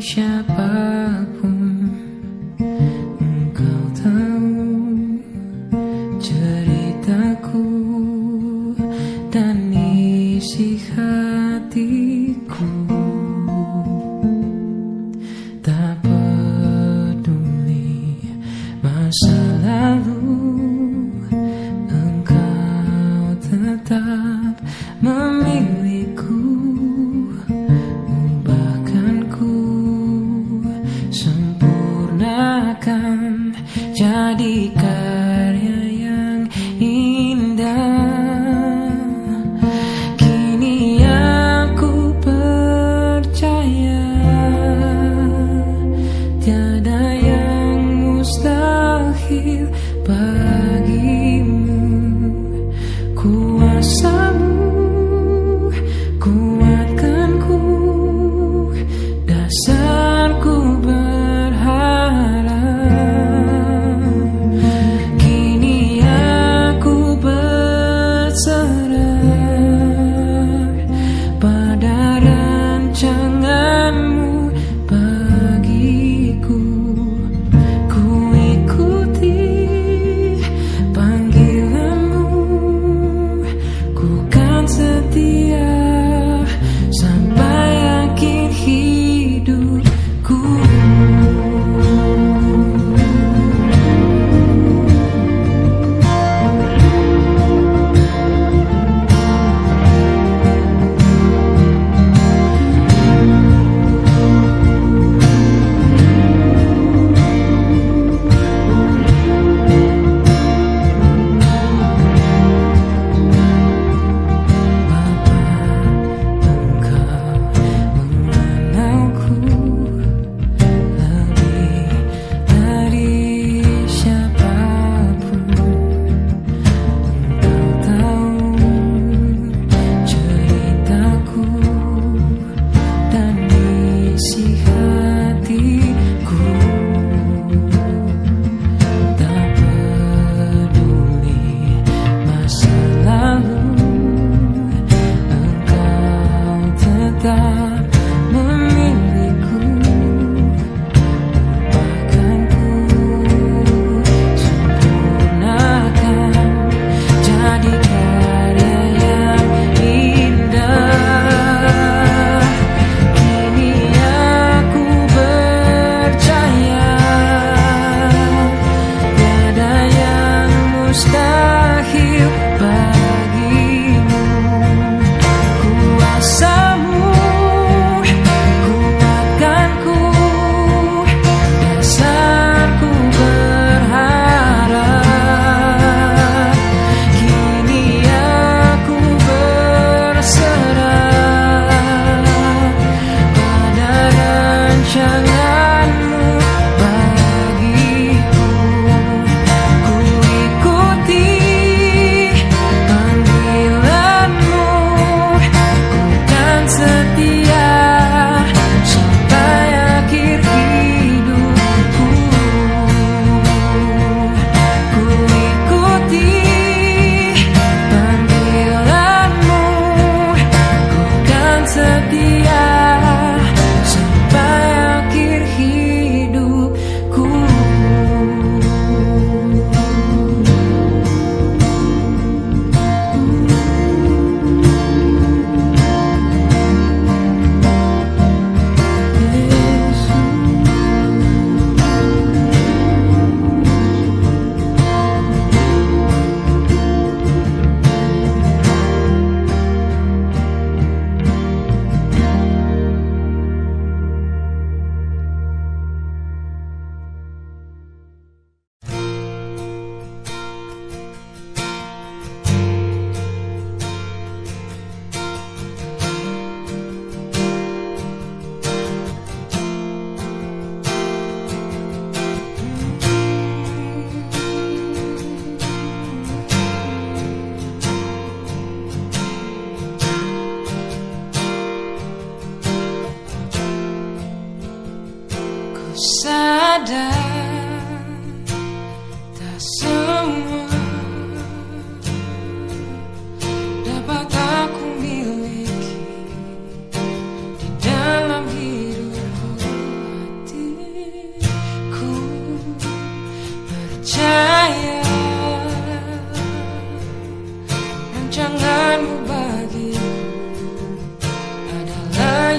siapapun, engkau tahu ceritaku dan isi hatiku. Tak peduli masa lalu, engkau tetap memiliku. Bahkan ku sempurnakan jadi karya yang indah. Kini aku percaya tiada yang mustahil bagimu. Kuasamu kuatkanku, dasarku berharap. Kini aku berserah pada rancanganmu bagiku. Ku ikuti panggilanmu, ku kan setia sampai akhir hidupku. Sadar tak semua dapat aku miliki di dalam hidupku.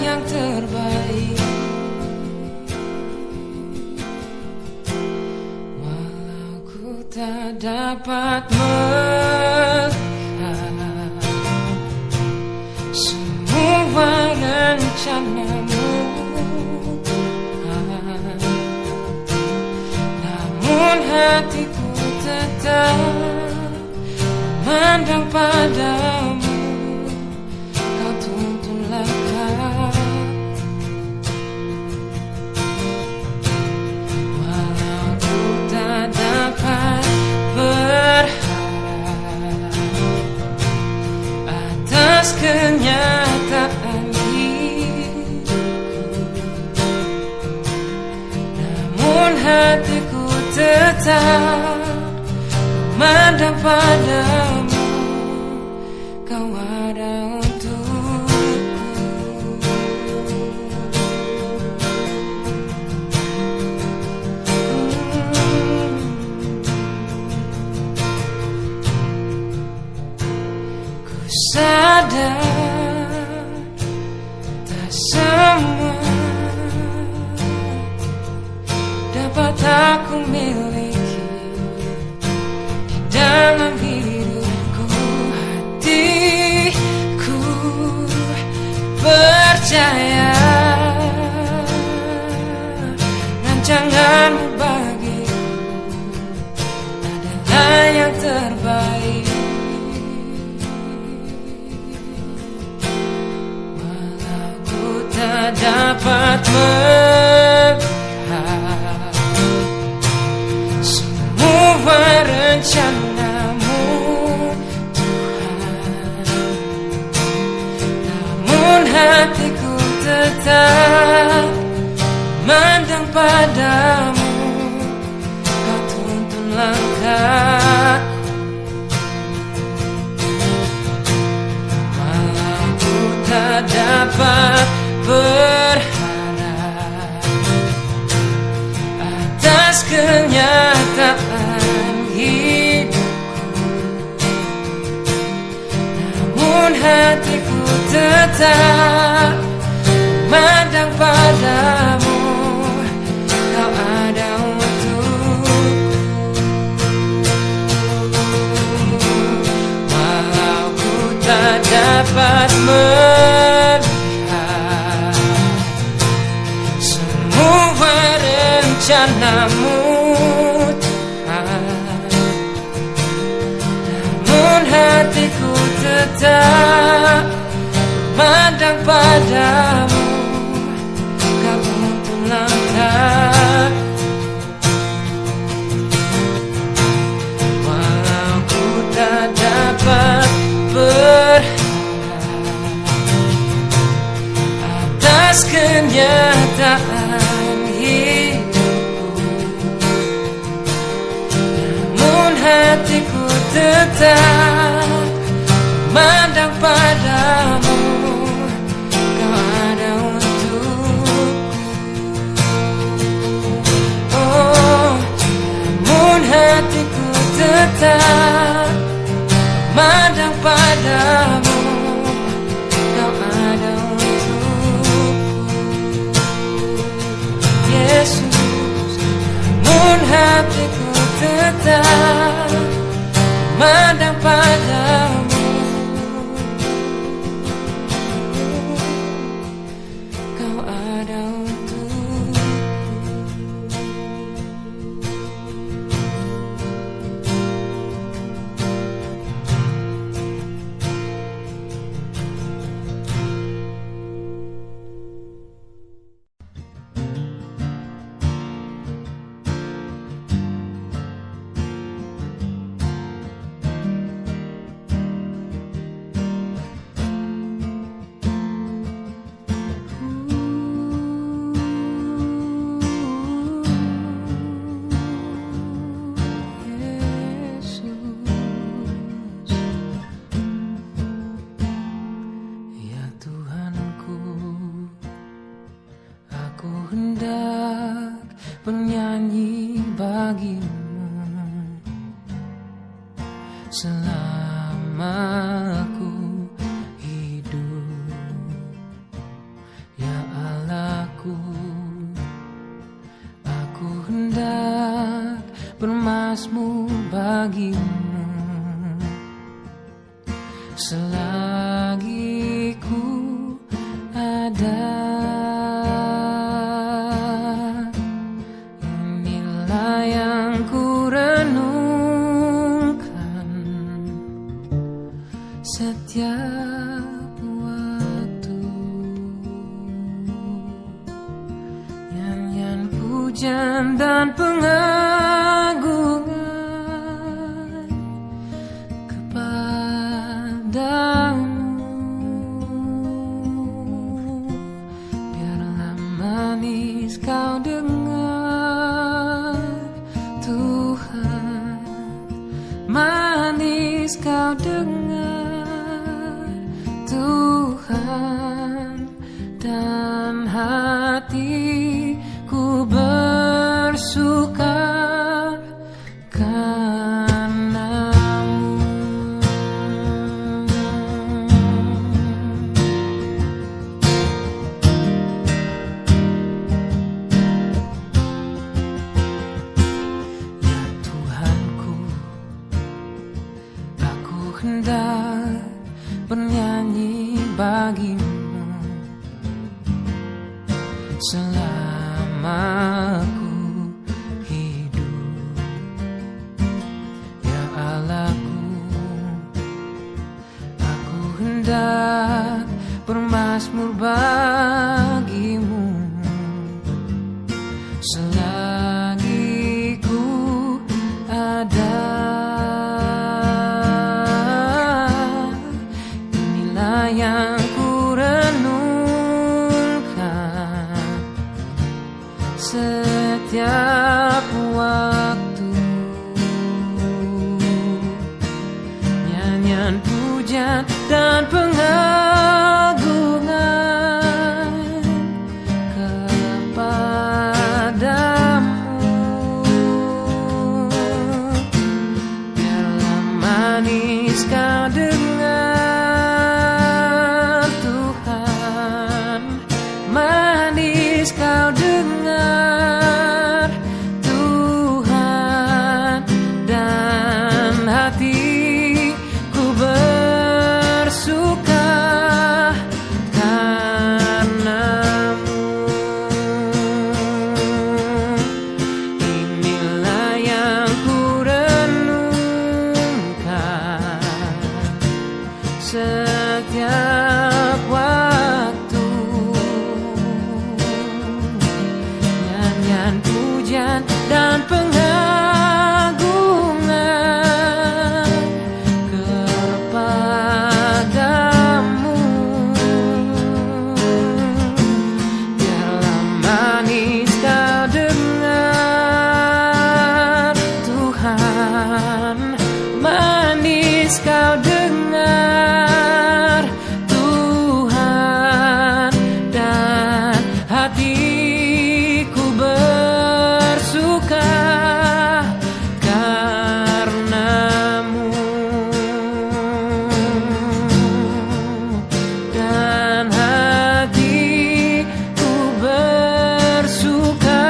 yang terbaik. Walau ku tak dapat melihat semua rencanamu, namun hatiku tetap memandang padamu. Kau tuntun langkah, walau ku tak dapat berharap atas kenyataan hidupku, namun hatiku tetap memandang padamu. Kau ada untukku. Ku sadar tak semua dapat aku miliki dalam hidupku. Hatiku percaya rancanganmu bagiku adalah yang terbaik. Walau ku tak dapat melihat semua rencanamu, Tuhan, namun hatiku tetap memandang padamu. Kau tuntun langkah, walau ku tak dapat berharap atas kenyataan hidupku, namun hatiku tetap memandang padamu. Kau ada untukku, walau ku tak dapat melihat semua rencanamu, Tuhan, namun hatiku tetap memandang padamu. Kau tuntun langkah, walau ku tak dapat berharap atas kenyataan hidupku, namun hatiku tetap memandang padamu. Kau ada untukku, oh, namun hatiku tetap memandang padamu. Kau ada untukku, Yesus, namun hatiku tetap memandang padamu. Kau ada untukku. penyanyi bagimu selama aku hidup. bagimu selagi ku ada. Inilah yang ku renungkan setiap waktu. Nyanyian pujian dan pengagungan kepadamu. Biarlah manis kau dengar Tuhan, manis kau dengar Tuhan, dan hatiku bersuka karena-Mu. Ya Tuhanku, aku hendak bernyanyi bagimu selama aku hidup. Ya Allahku, aku hendak bermazmur bagimu selagi ku ada. Inilah yang ku renungkan setiap waktu. Nyanyian pujian dan pengagungan kepadamu. Biarlah manis kau dengar Tuhan, manis kau dengar Tuhan, dan hatiku bersuka karena-Mu. Inilah yang ku renungkan setiap waktu. Nyanyian pujian dan pengagungan kepadamu. Biarlah manis kau dengar Tuhan, manis kau dengar Tuhan, dan hatiku bersuka karena-Mu, dan hatiku bersuka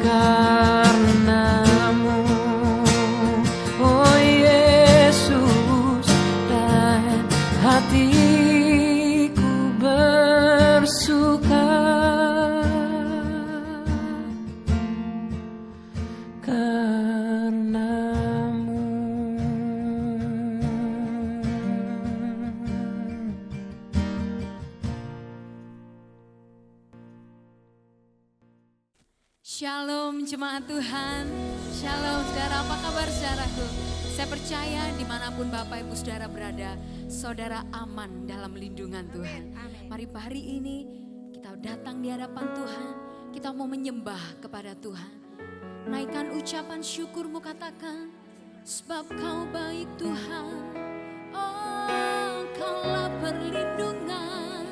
karena-Mu. Oh Yesus, dan hatiku bersuka karena-Mu. Shalom jemaat Tuhan, shalom saudara, apa kabar saudaraku? Saya percaya dimanapun Bapak Ibu Saudara berada, saudara aman dalam lindungan Tuhan. Mari hari ini kita datang di hadapan Tuhan, kita mau menyembah kepada Tuhan. Naikkan ucapan syukurmu, katakan, sebab Kau baik Tuhan, oh Kaulah perlindungan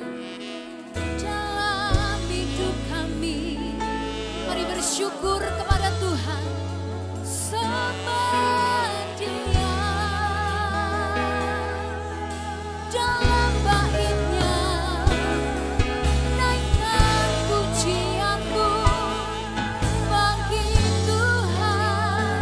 dalam hidup kami. Mari bersyukur kepada Tuhan sebab Dia dalam baitnya. Naikkan pujianmu bagi Tuhan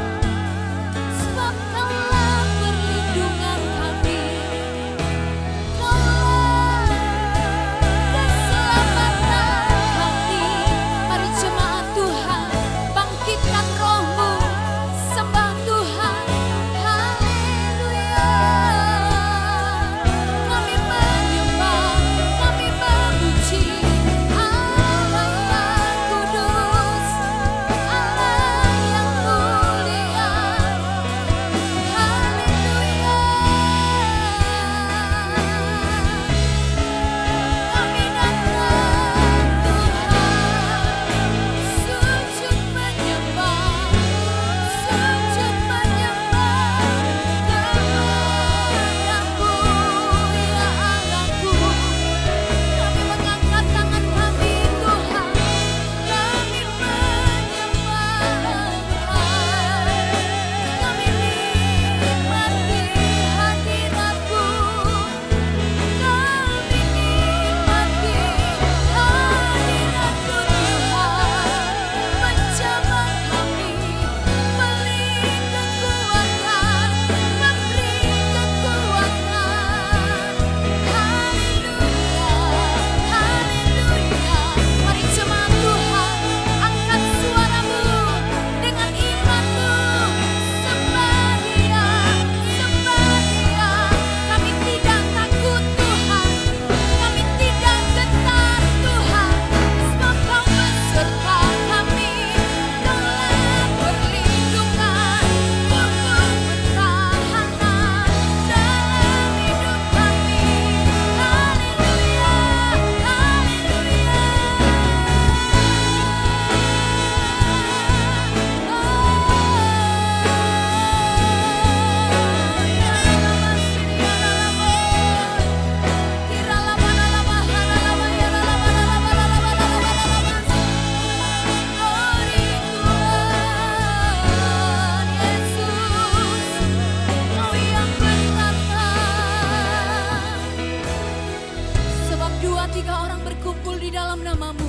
namamu.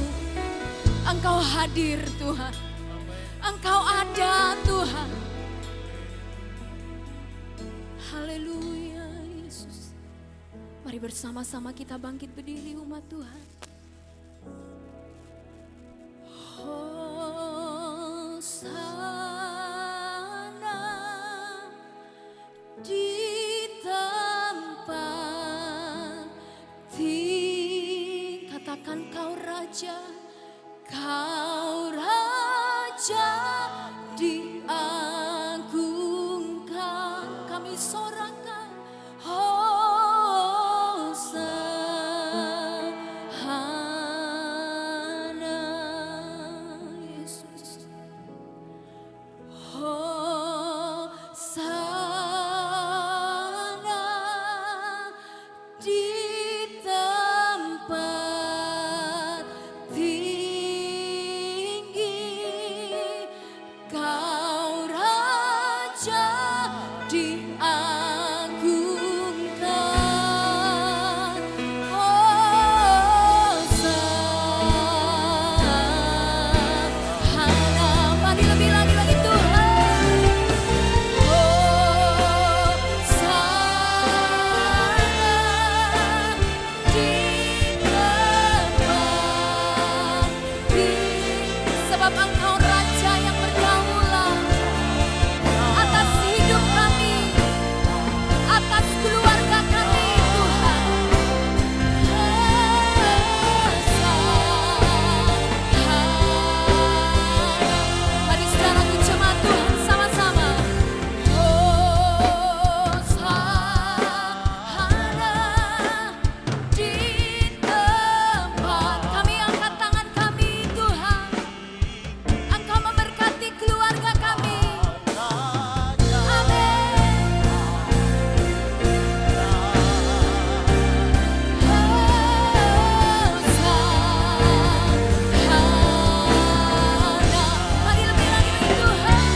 Engkau hadir Tuhan, Engkau ada Tuhan. Haleluya Yesus. Mari bersama-sama kita bangkit berdiri umat Tuhan. Hosana di tempat tinggi. Katakan kau raja, kau raja diagungkan. Kami sorakan Hosana Yesus. Hosana di tempat tinggi. Kau raja diagungkan. Hosana. Mari lebih lagi bagi Tuhan. Hosana di tempat tinggi. Sebab Engkau Raja yang berdaulat atas hidup kami, atas keluarga kami Tuhan. Mari saudaraku jemaat Tuhan sama-sama. Hosana di tempat. Kami angkat tangan kami Tuhan. Engkau memberkati keluarga kami. Amin. Hosana. Mari lebih lagi bagi Tuhan.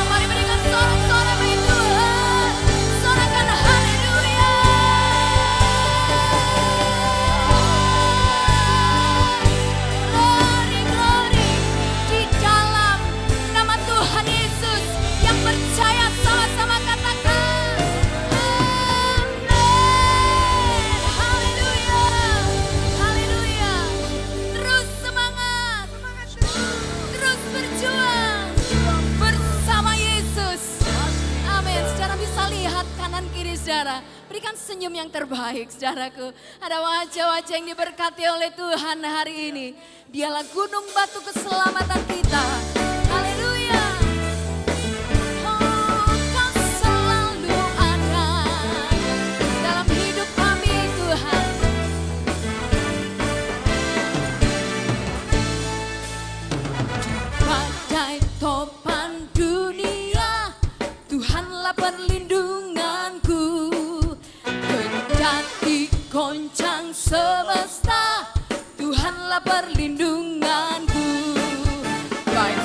Mari berikan sorak-sorak bagi Tuhan. Sorakan haleluya. Glory, glory. Di dalam nama Tuhan Yesus yang percaya sama-sama katakan amin. Haleluya. Haleluya. Terus semangat. Terus berjuang bersama Yesus. Amin. Saudara bisa lihat kanan kiri saudara. Berikan senyum yang terbaik saudaraku. Ada wajah-wajah yang diberkati oleh Tuhan hari ini. Dialah gunung batu keselamatan kita. Haleluya. Oh, Kau selalu ada dalam hidup kami Tuhan. Badai topan dunia, Tuhanlah perlindunganku. Kendati goncang semesta, Tuhanlah perlindunganku. Baik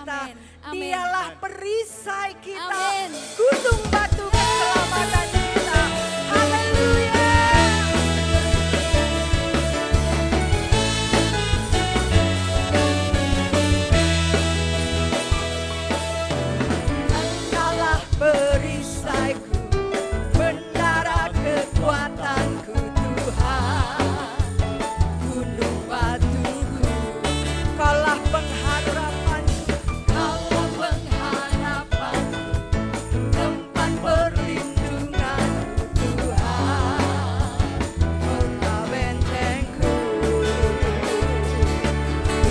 kita. Amin. Amin. Dialah perisai kita, Amin. gunung batu keselamatan kita. Haleluya. Engkaulah perisaiku, bendara kekuatanku Tuhan. Gunung batuku, kaulah pengharapanku, kaulah pengharapanku, tempat perlindunganku Tuhan, kota bentengku.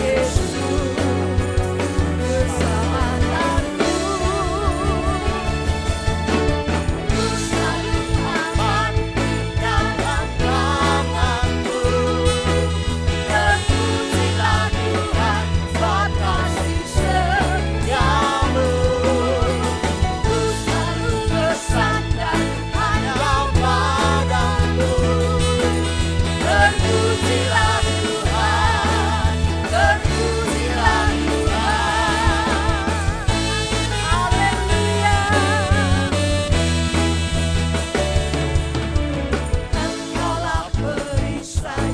Yesus keselamatanku, ku selalu aman di dalam tangan-Mu. Terpujilah Tuhan, sebab kasih setiamu. Ku selalu bersandar hanya padamu. Terpujilah Tuhan, terpujilah Tuhan. Haleluya. Engkaulah perisai,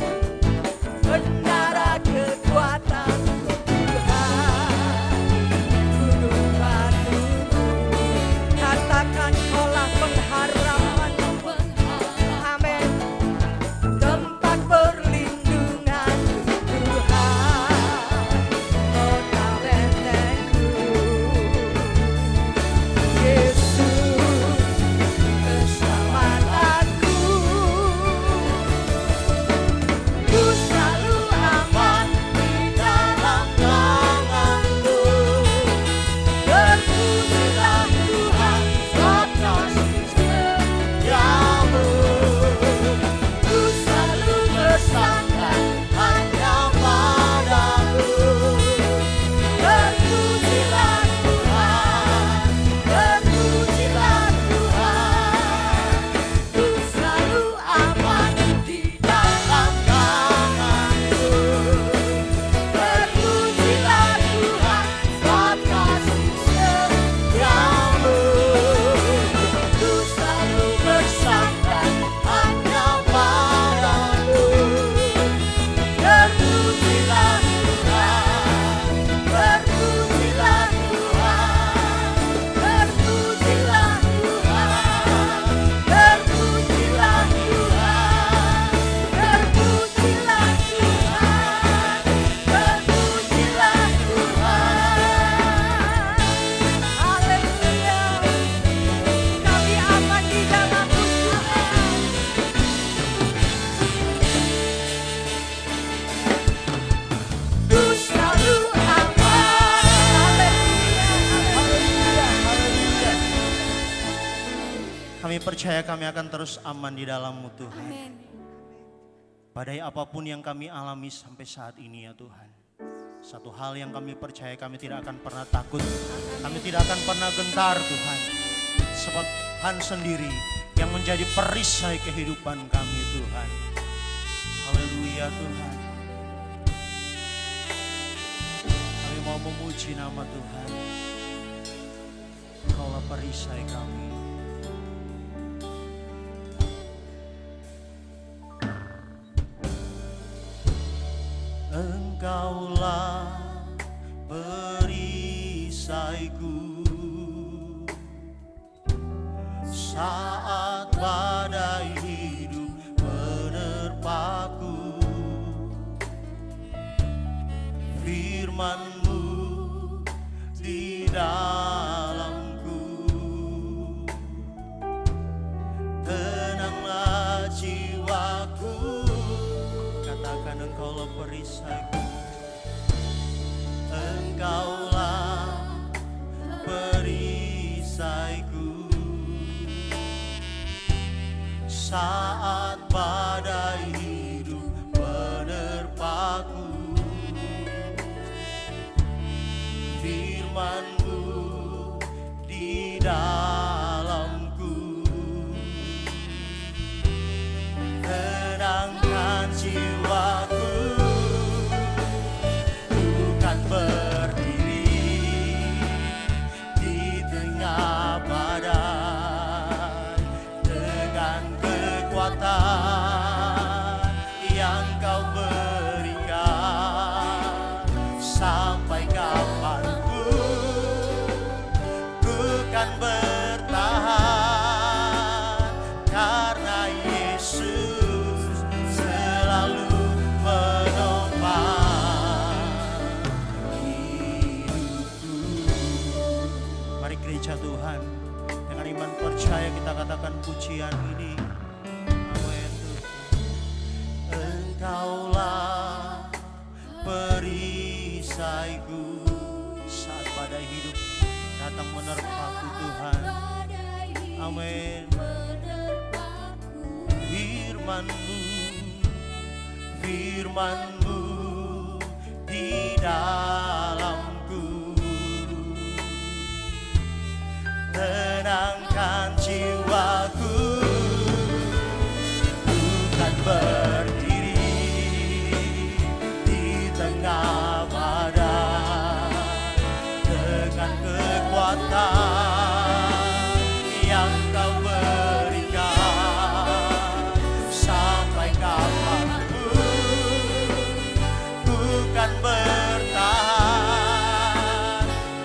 bendara kekuatanku Tuhan, gunung batuku. Katakan kaulah pengharapanku, amin. Tempat perlindunganku Tuhan, kota bentengku. Yesus keselamatanku, ku selalu aman di dalam tangan-Mu. Terpujilah Tuhan, sebab kasih setiamu. Ku selalu bersandar hanya padamu. Terpujilah Tuhan, terpujilah Tuhan. Ku selalu aman di dalam tangan-Mu. Terpujilah Tuhan, sebab kasih setiamu. Ku selalu bersandar hanya padamu. Terpujilah Tuhan, terpujilah Tuhan, terpujilah Tuhan, terpujilah Tuhan, terpujilah Tuhan, terpujilah Tuhan. Haleluya. Kami aman di dalam-Mu Tuhan. Ku selalu aman. Haleluya. Haleluya. Kami percaya kami akan terus aman di dalam-Mu Tuhan. Amin. Badai apapun yang kami alami sampai saat ini ya Tuhan. Satu hal yang kami percaya, kami tidak akan pernah takut. Kami tidak akan pernah gentar Tuhan. Sebab Tuhan sendiri yang menjadi perisai kehidupan kami Tuhan. Haleluya Tuhan. Kami mau memuji nama Tuhan. Kaulah perisai kami. Engkaulah perisaiku saat badai hidup menerpaku. Firman-Mu di dalamku, tenanglah jiwaku. Katakan Engkaulah perisaiku. Engkaulah perisaiku saat badai hidup menerpaku. Firman-Mu di dalamku, tenangkan jiwaku. Ku kan berdiri kekuatan yang kau berikan. Sampai kapanpun ku kan bertahan, karena Yesus selalu menopang hidupku. Mari gereja Tuhan, dengan iman percaya kita katakan pujian ini. Amin. Engkaulah perisaiku saat badai hidup datang menerpaku Tuhan. Amin. Firman-Mu, firman-Mu di dalamku tenangkan jiwaku. Bukan berdiri di tengah badai dengan kekuatan yang kau berikan. Sampai kapanpun bukan bertahan,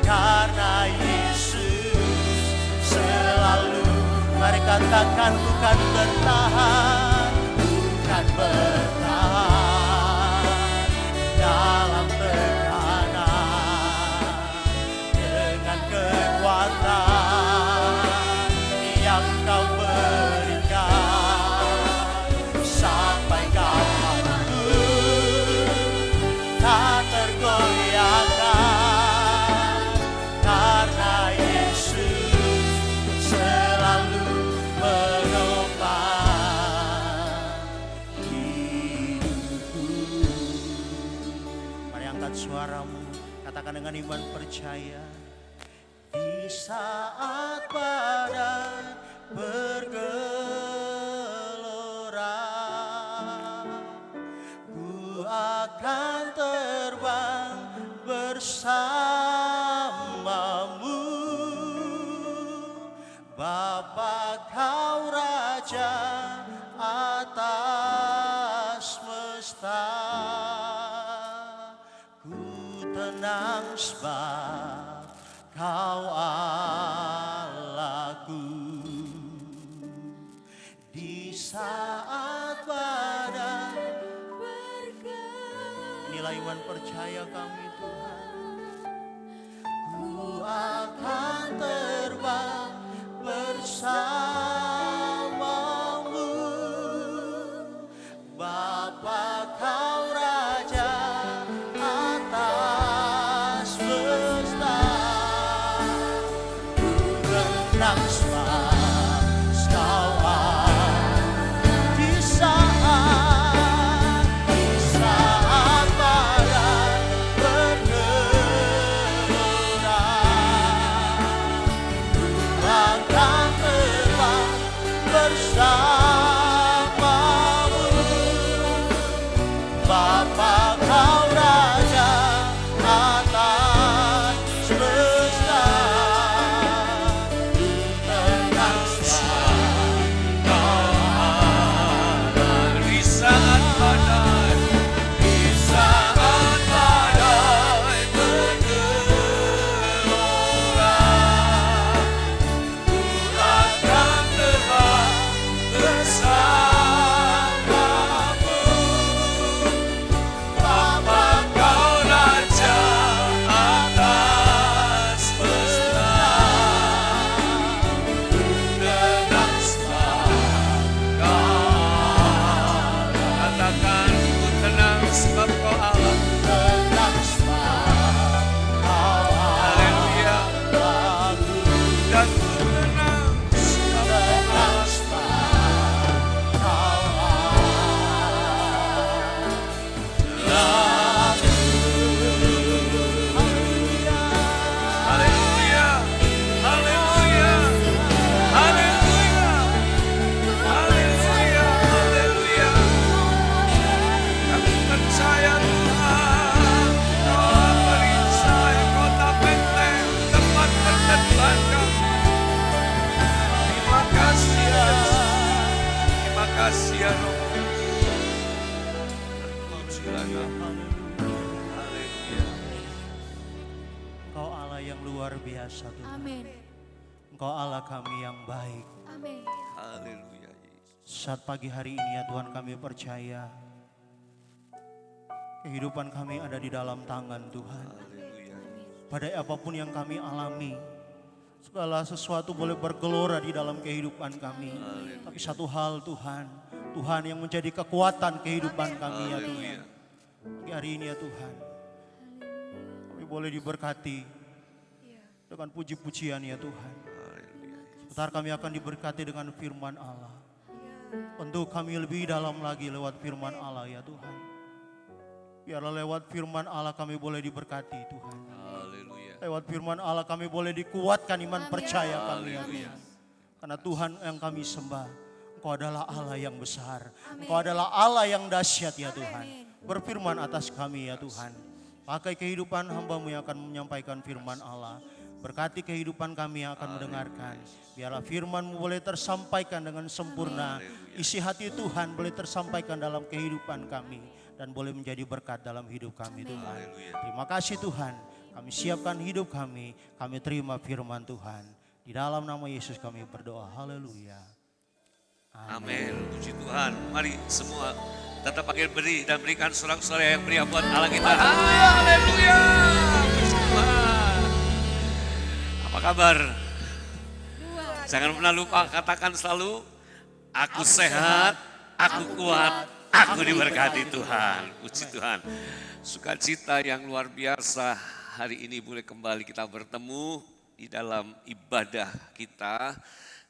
karena Yesus selalu. Mari katakan bukan bertahan, bukan bertahan dalam tekanan dengan kekuatan yang kau berikan. Sampai kapanpun tak tergoyahkan, karena Yesus selalu menopang hidupku. Mari angkat suaramu, katakan dengan iman percaya. Di saat badai bergelora, ku akan terbang bersamamu. Bapa kau Raja atas semesta, ku tenang sebab kau Allahku. Di saat badai bergelora, inilah iman percaya kami Tuhan. Ku akan terbang bersamamu. Bapa kau Raja atas semesta, ku tenang sebab kau di saat badai bergelora. kasih ya Roh. Terpujilah nama. Haleluya. Engkau Allah yang luar biasa Tuhan. Amin. Engkau Allah kami yang baik. Amin. Haleluya Yesus. Saat pagi hari ini ya Tuhan kami percaya kehidupan kami ada di dalam tangan Tuhan. Haleluya. Badai apapun yang kami alami, segala sesuatu boleh bergelora di dalam kehidupan kami. Tapi satu hal Tuhan, Tuhan yang menjadi kekuatan kehidupan kami ya Tuhan. Pagi hari ini ya Tuhan, kami boleh diberkati dengan puji-pujian ya Tuhan. Sebentar kami akan diberkati dengan firman Allah. Untuk kami lebih dalam lagi lewat firman Allah ya Tuhan. Biarlah lewat firman Allah kami boleh diberkati Tuhan. Haleluya. Lewat firman Allah kami boleh dikuatkan iman percaya kami ya Tuhan. Karena Tuhan yang kami sembah, Engkau adalah Allah yang besar. Engkau adalah Allah yang dahsyat ya Tuhan. Berfirman atas kami ya Tuhan. Pakai kehidupan hamba-Mu yang akan menyampaikan firman Allah. Berkati kehidupan kami yang akan mendengarkan. Biarlah firman-Mu boleh tersampaikan dengan sempurna. Isi hati Tuhan boleh tersampaikan dalam kehidupan kami. Dan boleh menjadi berkat dalam hidup kami Tuhan. Terima kasih Tuhan. Kami siapkan hidup kami. Kami terima firman Tuhan. Di dalam nama Yesus kami berdoa. Haleluya. Amin. Puji Tuhan. Mari semua tetap pakai beri dan berikan sorak-sorai yang meriah buat Allah kita. Haleluya. Puji Tuhan. Apa kabar? Jangan pernah lupa katakan selalu, aku sehat, aku kuat, aku diberkati Tuhan. Puji Tuhan. Sukacita yang luar biasa hari ini boleh kembali kita bertemu di dalam ibadah kita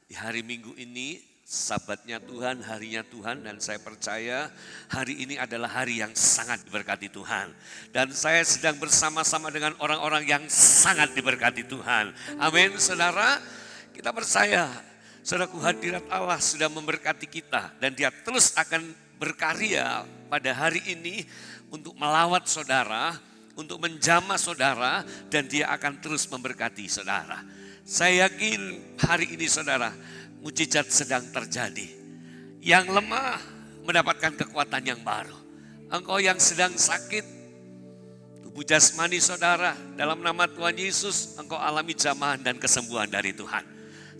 di hari Minggu ini. Sabatnya Tuhan, harinya Tuhan, dan saya percaya hari ini adalah hari yang sangat diberkati Tuhan. Dan saya sedang bersama-sama dengan orang-orang yang sangat diberkati Tuhan. Amin, saudara. Kita percaya, saudaraku, hadirat Allah sudah memberkati kita. Dan Dia terus akan berkarya pada hari ini untuk melawat saudara, untuk menjamah saudara, dan Dia akan terus memberkati saudara. Saya yakin hari ini saudara, mujizat sedang terjadi. Yang lemah mendapatkan kekuatan yang baru. Engkau yang sedang sakit, tubuh jasmani saudara, dalam nama Tuhan Yesus, engkau alami jamahan dan kesembuhan dari Tuhan.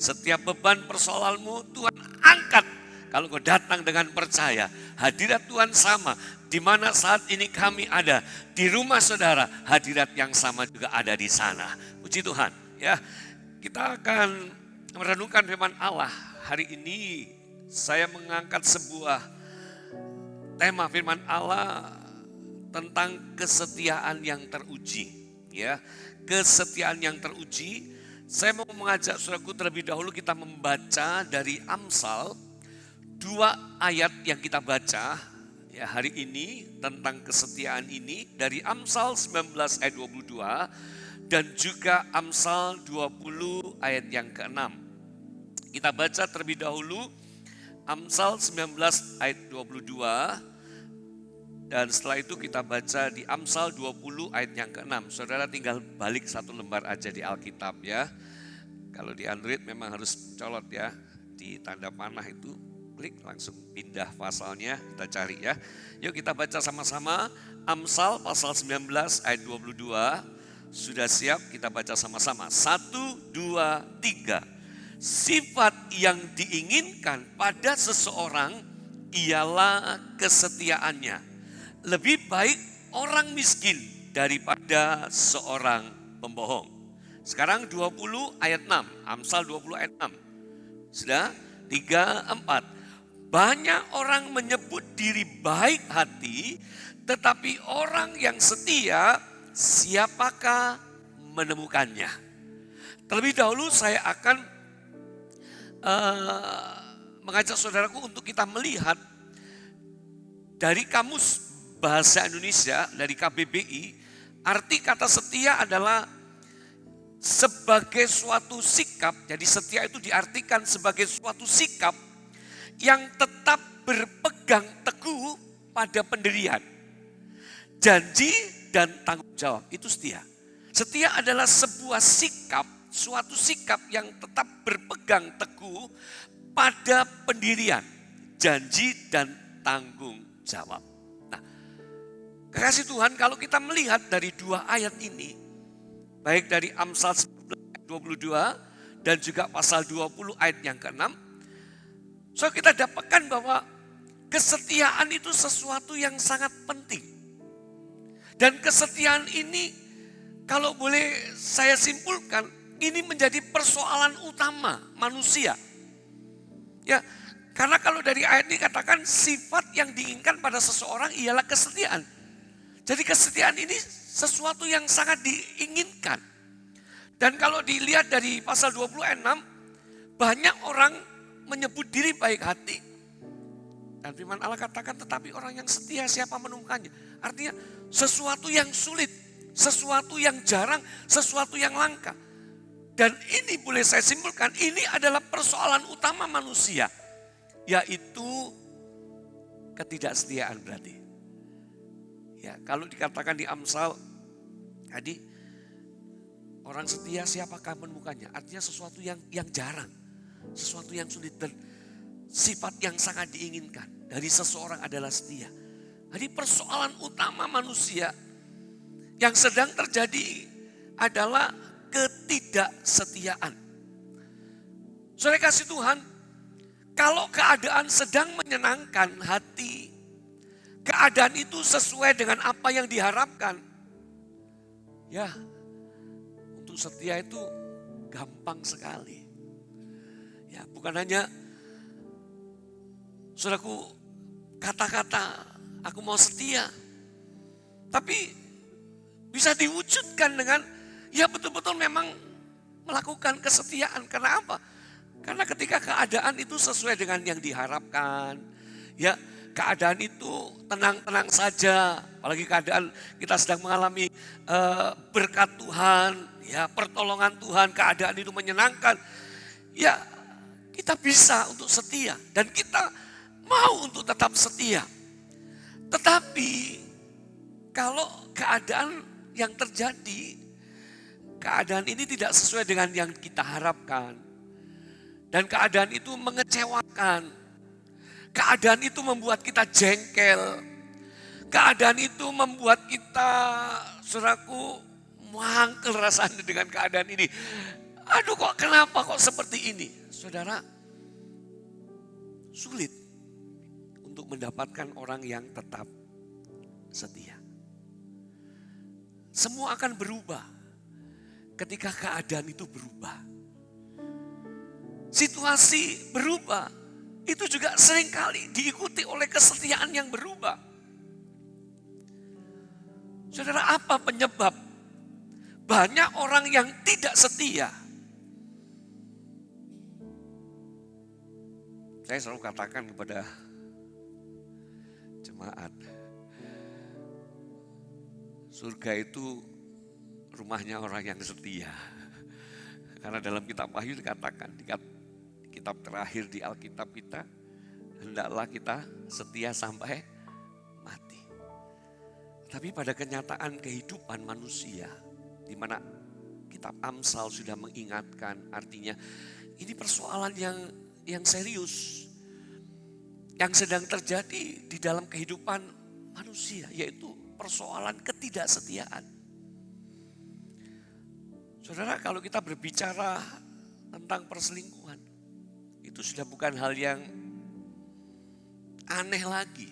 Setiap beban persoalanmu Tuhan angkat. Kalau kau datang dengan percaya, hadirat Tuhan sama. Di mana saat ini kami ada, di rumah saudara, hadirat yang sama juga ada di sana. Puji Tuhan. Ya, kita akan merenungkan firman Allah. Hari ini saya mengangkat sebuah tema firman Allah tentang kesetiaan yang teruji. Ya, kesetiaan yang teruji. Saya mau mengajak saudaraku terlebih dahulu kita membaca dari Amsal 2 ayat yang kita baca ya hari ini tentang kesetiaan ini dari Amsal 19 ayat 22 dan juga Amsal 20 ayat yang ke-6. Kita baca terlebih dahulu Amsal 19 ayat 22 dan setelah itu kita baca di Amsal 20 ayat yang ke-6. Saudara tinggal balik satu lembar aja di Alkitab ya. Kalau di Android memang harus colot ya. Di tanda panah itu klik langsung pindah pasalnya, kita cari ya. Yuk kita baca sama-sama Amsal pasal 19 ayat 22. Sudah siap? Kita baca sama-sama. 1, 2, 3. Sifat yang diinginkan pada seseorang ialah kesetiaannya. Lebih baik orang miskin daripada seorang pembohong. Sekarang 20 ayat 6. Amsal 20 ayat 6. Sudah? 3, 4. Banyak orang menyebut diri baik hati, tetapi orang yang setia, siapakah menemukannya? Terlebih dahulu saya akan mengajak saudaraku untuk kita melihat dari Kamus Bahasa Indonesia, dari KBBI, arti kata setia adalah sebagai suatu sikap. Jadi setia itu diartikan sebagai suatu sikap yang tetap berpegang teguh pada pendirian, janji dan tanggung jawab. Itu setia. Setia adalah sebuah sikap, suatu sikap yang tetap berpegang teguh pada pendirian, janji dan tanggung jawab. Nah, kekasih Tuhan, kalau kita melihat dari dua ayat ini, baik dari Amsal 11 ayat 22 dan juga pasal 20 ayat yang ke-6, so kita dapatkan bahwa kesetiaan itu sesuatu yang sangat penting. Dan kesetiaan ini, kalau boleh saya simpulkan, ini menjadi persoalan utama manusia. Ya, karena kalau dari ayat ini katakan sifat yang diinginkan pada seseorang ialah kesetiaan. Jadi kesetiaan ini sesuatu yang sangat diinginkan. Dan kalau dilihat dari pasal 20 ayat 6, banyak orang menyebut diri baik hati. Dan firman Allah katakan, tetapi orang yang setia siapa menemukannya. Artinya sesuatu yang sulit, sesuatu yang jarang, sesuatu yang langka. Dan ini boleh saya simpulkan, ini adalah persoalan utama manusia. Yaitu ketidaksetiaan berarti. Ya, kalau dikatakan di Amsal tadi, orang setia siapakah menemukannya. Artinya sesuatu yang jarang, sesuatu yang sulit dan sifat yang sangat diinginkan dari seseorang adalah setia. Jadi persoalan utama manusia yang sedang terjadi adalah ketidaksetiaan. Saudara kasih Tuhan, kalau keadaan sedang menyenangkan hati, keadaan itu sesuai dengan apa yang diharapkan, ya untuk setia itu gampang sekali. Ya, bukan hanya saudaraku kata-kata aku mau setia, tapi bisa diwujudkan dengan ya betul-betul memang melakukan kesetiaan. Karena apa? Karena ketika keadaan itu sesuai dengan yang diharapkan, ya keadaan itu tenang-tenang saja. Apalagi keadaan kita sedang mengalami berkat Tuhan, ya pertolongan Tuhan, keadaan itu menyenangkan. Ya kita bisa untuk setia dan kita mau untuk tetap setia. Tetapi kalau keadaan yang terjadi, keadaan ini tidak sesuai dengan yang kita harapkan. Dan keadaan itu mengecewakan. Keadaan itu membuat kita jengkel. Keadaan itu membuat kita, saudaraku, mangkel rasanya dengan keadaan ini. Aduh kok kenapa kok seperti ini? Saudara, sulit untuk mendapatkan orang yang tetap setia. Semua akan berubah ketika keadaan itu berubah. Situasi berubah, itu juga seringkali diikuti oleh kesetiaan yang berubah. Saudara, apa penyebab banyak orang yang tidak setia? Saya selalu katakan kepada jemaat, surga itu rumahnya orang yang setia. Karena dalam kitab Wahyu dikatakan, di kitab terakhir di Alkitab kita, hendaklah kita setia sampai mati. Tapi pada kenyataan kehidupan manusia, di mana kitab Amsal sudah mengingatkan, artinya ini persoalan yang serius, yang sedang terjadi di dalam kehidupan manusia, yaitu persoalan ketidaksetiaan. Saudara, kalau kita berbicara tentang perselingkuhan, itu sudah bukan hal yang aneh lagi.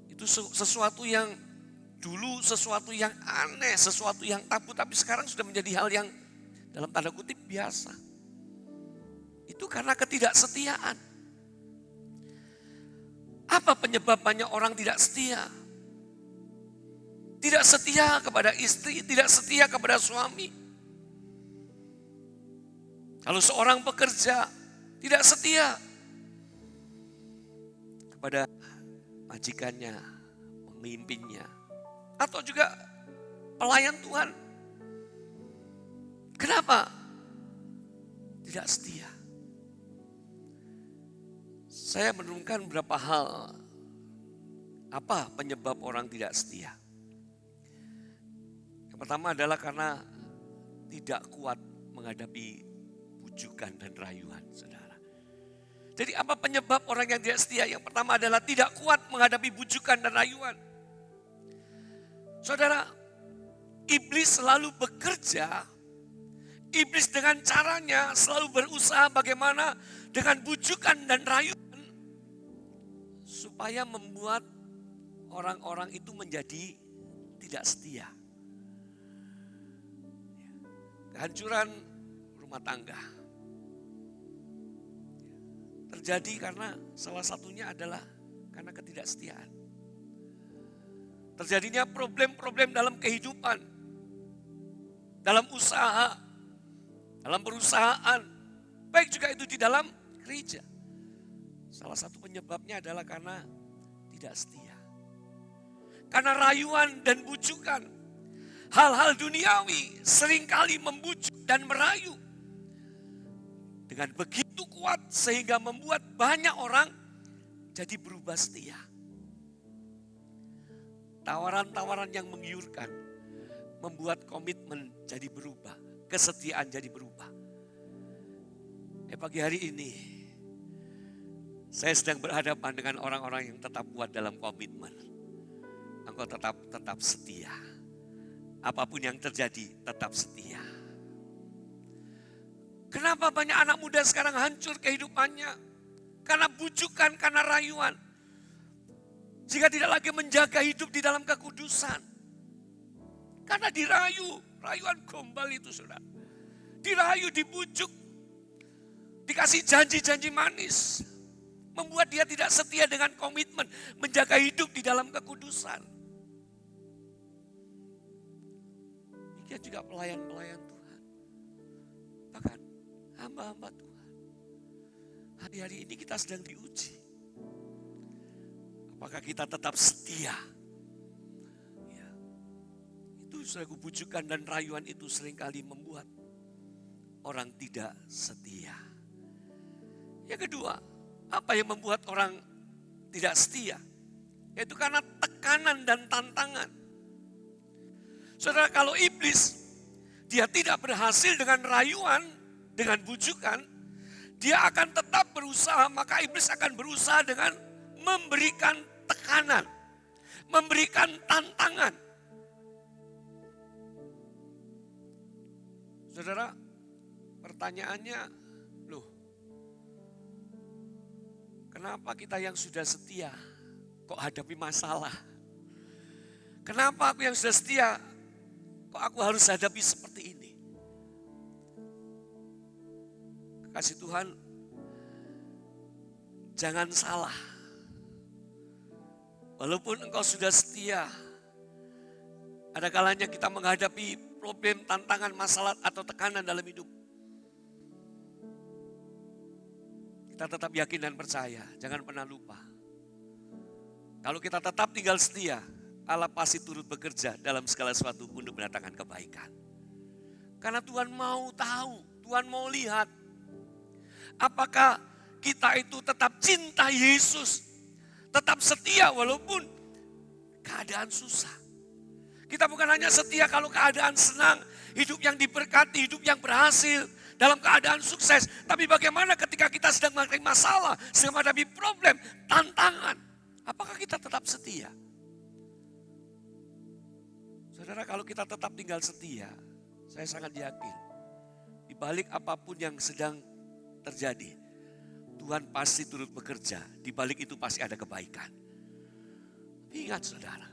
Itu sesuatu yang dulu sesuatu yang aneh, sesuatu yang tabu, tapi sekarang sudah menjadi hal yang dalam tanda kutip biasa. Itu karena ketidaksetiaan. Apa penyebab banyak orang tidak setia? Tidak setia kepada istri, tidak setia kepada suami. Kalau seorang pekerja tidak setia kepada majikannya, pemimpinnya, atau juga pelayan Tuhan. Kenapa tidak setia? Saya merenungkan beberapa hal. Apa penyebab orang tidak setia? Yang pertama adalah karena tidak kuat menghadapi bujukan dan rayuan, saudara. Jadi apa penyebab orang yang tidak setia? Yang pertama adalah tidak kuat menghadapi bujukan dan rayuan. Saudara, iblis selalu bekerja, iblis dengan caranya selalu berusaha bagaimana dengan bujukan dan rayuan supaya membuat orang-orang itu menjadi tidak setia. Kehancuran rumah tangga terjadi karena salah satunya adalah karena ketidaksetiaan. Terjadinya problem-problem dalam kehidupan, dalam usaha, dalam perusahaan, baik juga itu di dalam gereja. Salah satu penyebabnya adalah karena tidak setia. Karena rayuan dan bujukan, hal-hal duniawi seringkali membujuk dan merayu. Dengan begitu kuat sehingga membuat banyak orang jadi berubah setia. Tawaran-tawaran yang menggiurkan membuat komitmen jadi berubah, kesetiaan jadi berubah. Pagi hari ini saya sedang berhadapan dengan orang-orang yang tetap kuat dalam komitmen. Engkau tetap setia. Apapun yang terjadi tetap setia. Kenapa banyak anak muda sekarang hancur kehidupannya? Karena bujukan, karena rayuan. Jika tidak lagi menjaga hidup di dalam kekudusan. Karena dirayu, rayuan gombal itu saudara. Dirayu, dibujuk, dikasih janji-janji manis. Membuat dia tidak setia dengan komitmen, menjaga hidup di dalam kekudusan. Demikian juga pelayan-pelayan Tuhan. Bahkan hamba-hamba Tuhan. Hari-hari ini kita sedang diuji. Apakah kita tetap setia? Ya. Itu saudaraku, bujukan dan rayuan itu seringkali membuat orang tidak setia. Yang kedua, apa yang membuat orang tidak setia? Yaitu karena tekanan dan tantangan. Saudara, kalau iblis dia tidak berhasil dengan rayuan, dengan bujukan, dia akan tetap berusaha, maka iblis akan berusaha dengan memberikan tekanan, memberikan tantangan. Saudara, pertanyaannya, loh, kenapa kita yang sudah setia kok hadapi masalah? Kenapa aku yang sudah setia kok aku harus hadapi seperti ini? Kasih Tuhan, jangan salah. Walaupun engkau sudah setia, ada kalanya kita menghadapi problem, tantangan, masalah atau tekanan dalam hidup. Kita tetap yakin dan percaya, jangan pernah lupa. Kalau kita tetap tinggal setia, Allah pasti turut bekerja dalam segala sesuatu untuk mendatangkan kebaikan. Karena Tuhan mau tahu, Tuhan mau lihat. Apakah kita itu tetap cinta Yesus, tetap setia walaupun keadaan susah. Kita bukan hanya setia kalau keadaan senang, hidup yang diberkati, hidup yang berhasil, dalam keadaan sukses. Tapi bagaimana ketika kita sedang menghadapi masalah, sedang menghadapi problem, tantangan. Apakah kita tetap setia? Saudara, kalau kita tetap tinggal setia, saya sangat yakin. Di balik apapun yang sedang terjadi, Tuhan pasti turut bekerja. Di balik itu pasti ada kebaikan. Ingat saudara,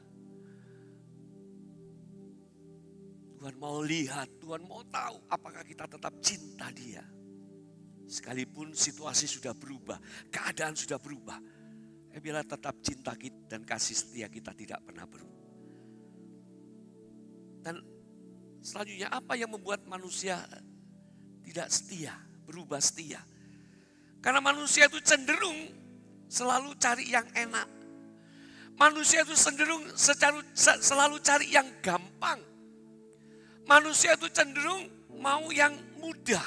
Tuhan mau lihat, Tuhan mau tahu apakah kita tetap cinta Dia. Sekalipun situasi sudah berubah, keadaan sudah berubah. Bila tetap cinta kita dan kasih setia kita tidak pernah berubah. Dan selanjutnya, apa yang membuat manusia tidak setia, berubah setia? Karena manusia itu cenderung selalu cari yang enak. Manusia itu cenderung selalu cari yang gampang. Manusia itu cenderung mau yang mudah.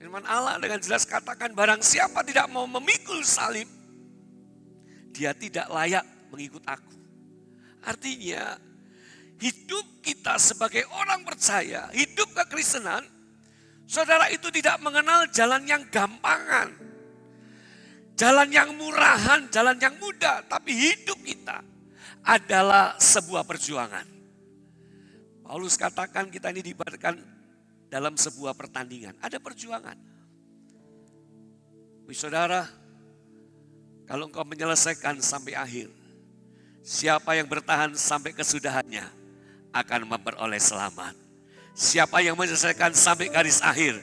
Firman Allah dengan jelas katakan, barang siapa tidak mau memikul salib, dia tidak layak mengikut aku. Artinya, hidup kita sebagai orang percaya, hidup kekristenan, Saudara, itu tidak mengenal jalan yang gampangan, jalan yang murahan, jalan yang mudah. Tapi hidup kita adalah sebuah perjuangan. Paulus katakan kita ini diibaratkan dalam sebuah pertandingan. Ada perjuangan. Saudara, kalau engkau menyelesaikan sampai akhir, siapa yang bertahan sampai kesudahannya akan memperoleh selamat. Siapa yang menyelesaikan sampai garis akhir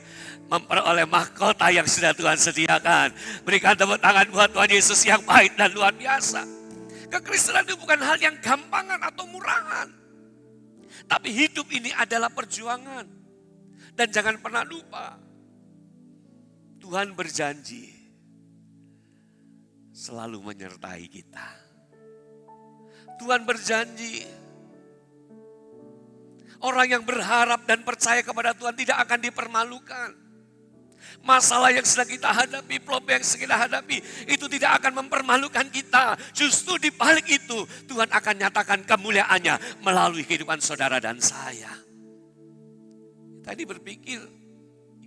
memperoleh mahkota yang sudah Tuhan sediakan. Berikan tepuk tangan buat Tuhan Yesus yang baik dan luar biasa. Kekristenan itu bukan hal yang gampangan atau murahan. Tapi hidup ini adalah perjuangan. Dan jangan pernah lupa, Tuhan berjanji selalu menyertai kita. Tuhan berjanji orang yang berharap dan percaya kepada Tuhan tidak akan dipermalukan. Masalah yang sedang kita hadapi, problem yang sedang kita hadapi, itu tidak akan mempermalukan kita. Justru di balik itu, Tuhan akan nyatakan kemuliaannya melalui kehidupan saudara dan saya. Tadi berpikir,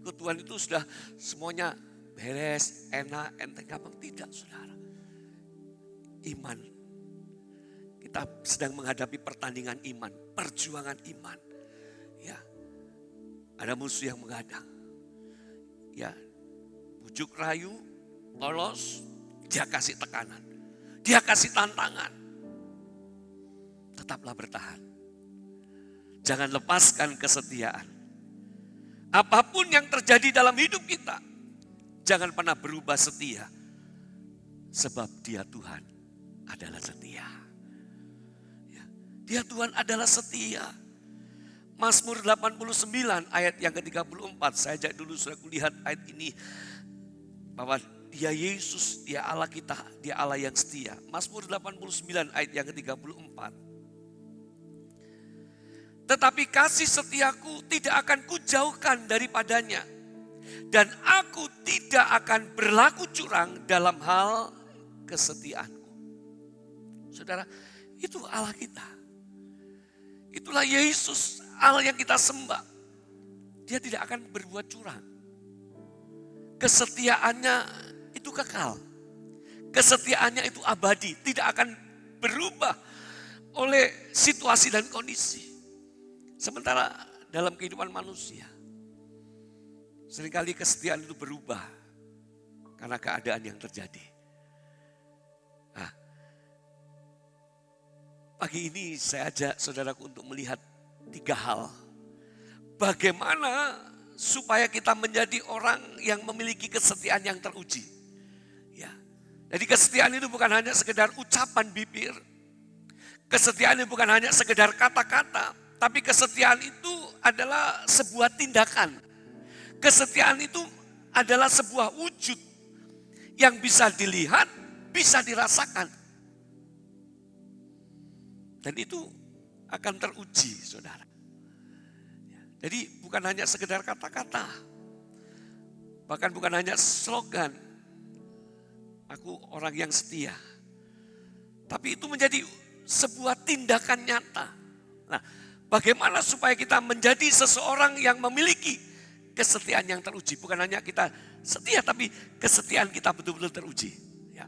ikut Tuhan itu sudah semuanya beres, enak, enteng, gampang. Tidak, saudara. Iman. Kita sedang menghadapi pertandingan iman, perjuangan iman. Ya, ada musuh yang menghadang. Ya, bujuk rayu, lolos, dia kasih tekanan, dia kasih tantangan. Tetaplah bertahan. Jangan lepaskan kesetiaan. Apapun yang terjadi dalam hidup kita, jangan pernah berubah setia. Sebab dia Tuhan adalah setia. Dia Tuhan adalah setia. Mazmur 89 ayat yang ke-34. Saya ajak dulu sudah kulihat ayat ini. Bahwa dia Yesus, dia Allah kita, dia Allah yang setia. Mazmur 89 ayat yang ke-34. Tetapi kasih setiaku tidak akan kujauhkan daripadanya. Dan aku tidak akan berlaku curang dalam hal kesetiaanku. Saudara, itu Allah kita. Itulah Yesus, Allah yang kita sembah. Dia tidak akan berbuat curang. Kesetiaannya itu kekal. Kesetiaannya itu abadi. Tidak akan berubah oleh situasi dan kondisi. Sementara dalam kehidupan manusia, seringkali kesetiaan itu berubah karena keadaan yang terjadi. Nah, pagi ini saya ajak saudaraku untuk melihat 3 hal. Bagaimana supaya kita menjadi orang yang memiliki kesetiaan yang teruji. Ya. Jadi kesetiaan itu bukan hanya sekedar ucapan bibir. Kesetiaan itu bukan hanya sekedar kata-kata. Tapi kesetiaan itu adalah sebuah tindakan. Kesetiaan itu adalah sebuah wujud yang bisa dilihat, bisa dirasakan. Dan itu akan teruji, saudara. Jadi bukan hanya sekedar kata-kata. Bahkan bukan hanya slogan. Aku orang yang setia. Tapi itu menjadi sebuah tindakan nyata. Nah, bagaimana supaya kita menjadi seseorang yang memiliki kesetiaan yang teruji. Bukan hanya kita setia, tapi kesetiaan kita betul-betul teruji. Ya.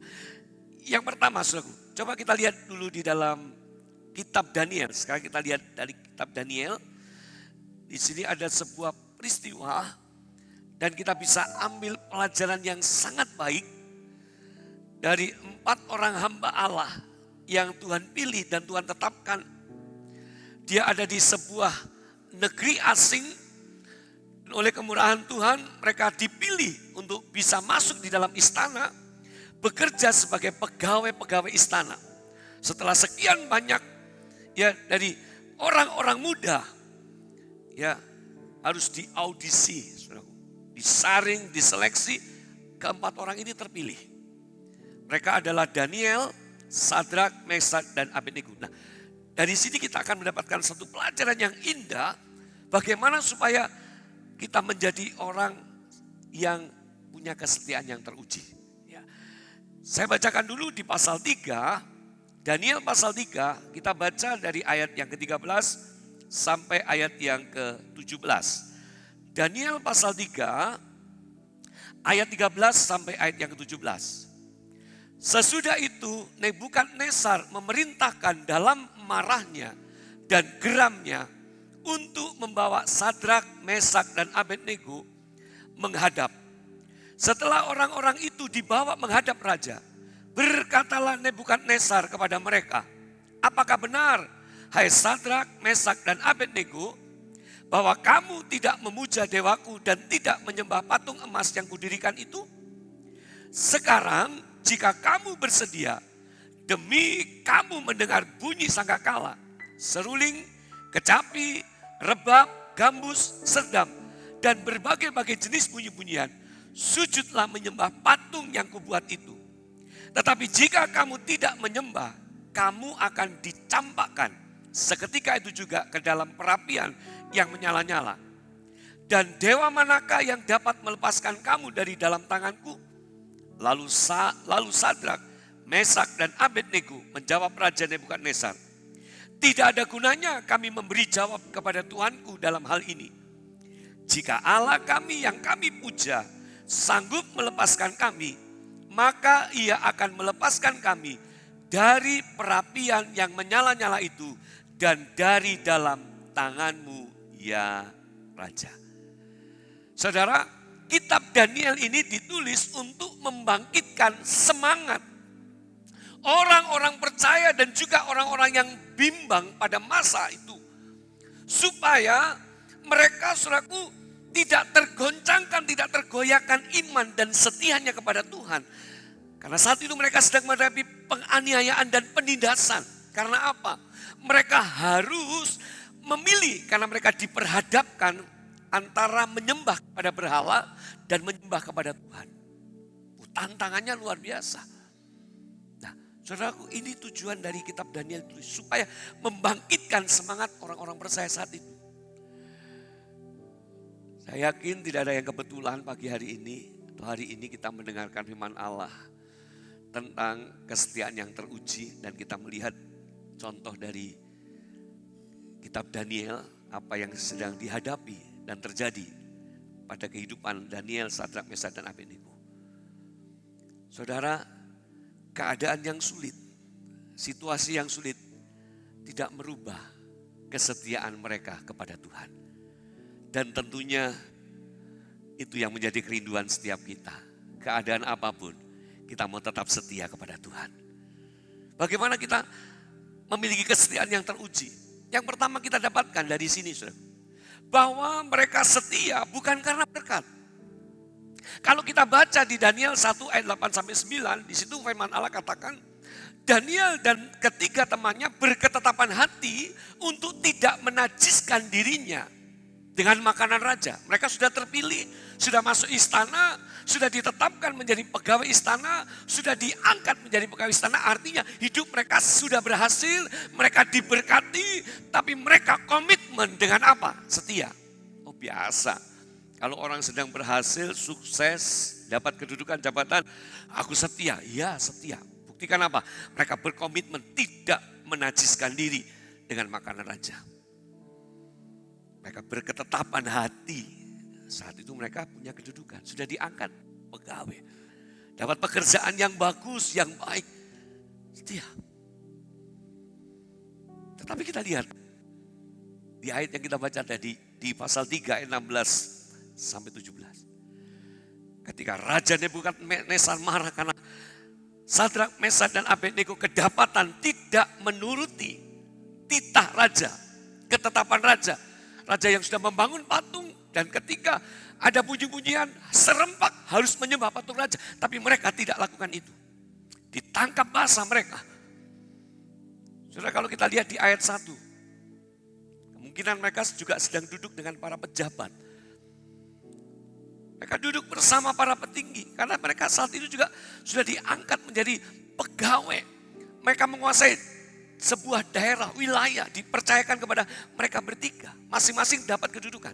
Yang pertama, saudaraku, coba kita lihat dulu di dalam kitab Daniel. Sekarang kita lihat dari kitab Daniel. Di sini ada sebuah peristiwa dan kita bisa ambil pelajaran yang sangat baik dari 4 orang hamba Allah yang Tuhan pilih dan Tuhan tetapkan. Dia ada di sebuah negeri asing. Oleh kemurahan Tuhan mereka dipilih untuk bisa masuk di dalam istana, bekerja sebagai pegawai-pegawai istana. Setelah sekian banyak ya dari orang-orang muda, ya harus diaudisi, disaring, diseleksi. 4 orang ini terpilih. Mereka adalah Daniel, Sadrak, Mesak, dan Abednego. Nah, dari sini kita akan mendapatkan satu pelajaran yang indah. Bagaimana supaya kita menjadi orang yang punya kesetiaan yang teruji. Ya. Saya bacakan dulu di pasal 3, Daniel pasal 3, kita baca dari ayat yang ke-13 sampai ayat yang ke-17. Daniel pasal 3 ayat 13 sampai ayat yang ke-17. Sesudah itu Nebukadnezar memerintahkan dalam marahnya dan geramnya untuk membawa Sadrak, Mesak dan Abednego menghadap. Setelah orang-orang itu dibawa menghadap raja, berkatalah Nebukadnezar kepada mereka, apakah benar, hai Sadrak, Mesak dan Abednego, bahwa kamu tidak memuja dewaku dan tidak menyembah patung emas yang kudirikan itu? Sekarang jika kamu bersedia, demi kamu mendengar bunyi sangkakala, seruling, kecapi, rebab, gambus, serdam, dan berbagai-bagai jenis bunyi-bunyian, sujudlah menyembah patung yang kubuat itu. Tetapi jika kamu tidak menyembah, kamu akan dicampakkan seketika itu juga ke dalam perapian yang menyala-nyala. Dan dewa manakah yang dapat melepaskan kamu dari dalam tanganku? Lalu Sadrak, Mesak dan Abednego menjawab Raja Nebukadnezar, tidak ada gunanya kami memberi jawab kepada Tuanku dalam hal ini. Jika Allah kami yang kami puja sanggup melepaskan kami, maka ia akan melepaskan kami dari perapian yang menyala-nyala itu dan dari dalam tanganmu ya Raja. Saudara, kitab Daniel ini ditulis untuk membangkitkan semangat orang-orang percaya dan juga orang-orang yang bimbang pada masa itu. Supaya mereka, saudaraku, tidak tergoncangkan, tidak tergoyahkan iman dan setianya kepada Tuhan. Karena saat itu mereka sedang menghadapi penganiayaan dan penindasan. Karena apa? Mereka harus memilih karena mereka diperhadapkan antara menyembah kepada berhala dan menyembah kepada Tuhan. Tantangannya luar biasa. Nah, saudaraku, ini tujuan dari kitab Daniel itu supaya membangkitkan semangat orang-orang percaya saat itu. Saya yakin tidak ada yang kebetulan pagi hari ini atau hari ini kita mendengarkan firman Allah tentang kesetiaan yang teruji dan kita melihat contoh dari kitab Daniel apa yang sedang dihadapi dan terjadi pada kehidupan Daniel, Sadrak, Mesak dan Abednego. Saudara, keadaan yang sulit, situasi yang sulit tidak merubah kesetiaan mereka kepada Tuhan. Dan tentunya itu yang menjadi kerinduan setiap kita. Keadaan apapun, kita mau tetap setia kepada Tuhan. Bagaimana kita memiliki kesetiaan yang teruji? Yang pertama kita dapatkan dari sini, saudara, bahwa mereka setia bukan karena berkat. Kalau kita baca di Daniel 1 ayat 8-9, di situ firman Allah katakan, Daniel dan ketiga temannya berketetapan hati untuk tidak menajiskan dirinya dengan makanan raja. Mereka sudah terpilih, sudah masuk istana, sudah ditetapkan menjadi pegawai istana, sudah diangkat menjadi pegawai istana. Artinya hidup mereka sudah berhasil, mereka diberkati, tapi mereka komitmen dengan apa? Setia. Oh biasa, kalau orang sedang berhasil, sukses, dapat kedudukan jabatan, aku setia. Ya setia. Buktikan apa? Mereka berkomitmen tidak menajiskan diri dengan makanan raja. Mereka berketetapan hati. Saat itu mereka punya kedudukan. Sudah diangkat pegawai. Dapat pekerjaan yang bagus, yang baik. Setia. Tetapi kita lihat. Di ayat yang kita baca tadi. Di pasal 3 ayat 16-17. Ketika Raja Nebukadnezar marah karena Sadrak, Mesak dan Abednego kedapatan tidak menuruti titah raja. Ketetapan raja. Raja yang sudah membangun patung dan ketika ada bunyi-bunyian serempak harus menyembah patung raja. Tapi mereka tidak lakukan itu. Ditangkap basah mereka. Saudara, kalau kita lihat di ayat 1. Kemungkinan mereka juga sedang duduk dengan para pejabat. Mereka duduk bersama para petinggi. Karena mereka saat itu juga sudah diangkat menjadi pegawai. Mereka menguasai sebuah daerah, wilayah dipercayakan kepada mereka bertiga. Masing-masing dapat kedudukan.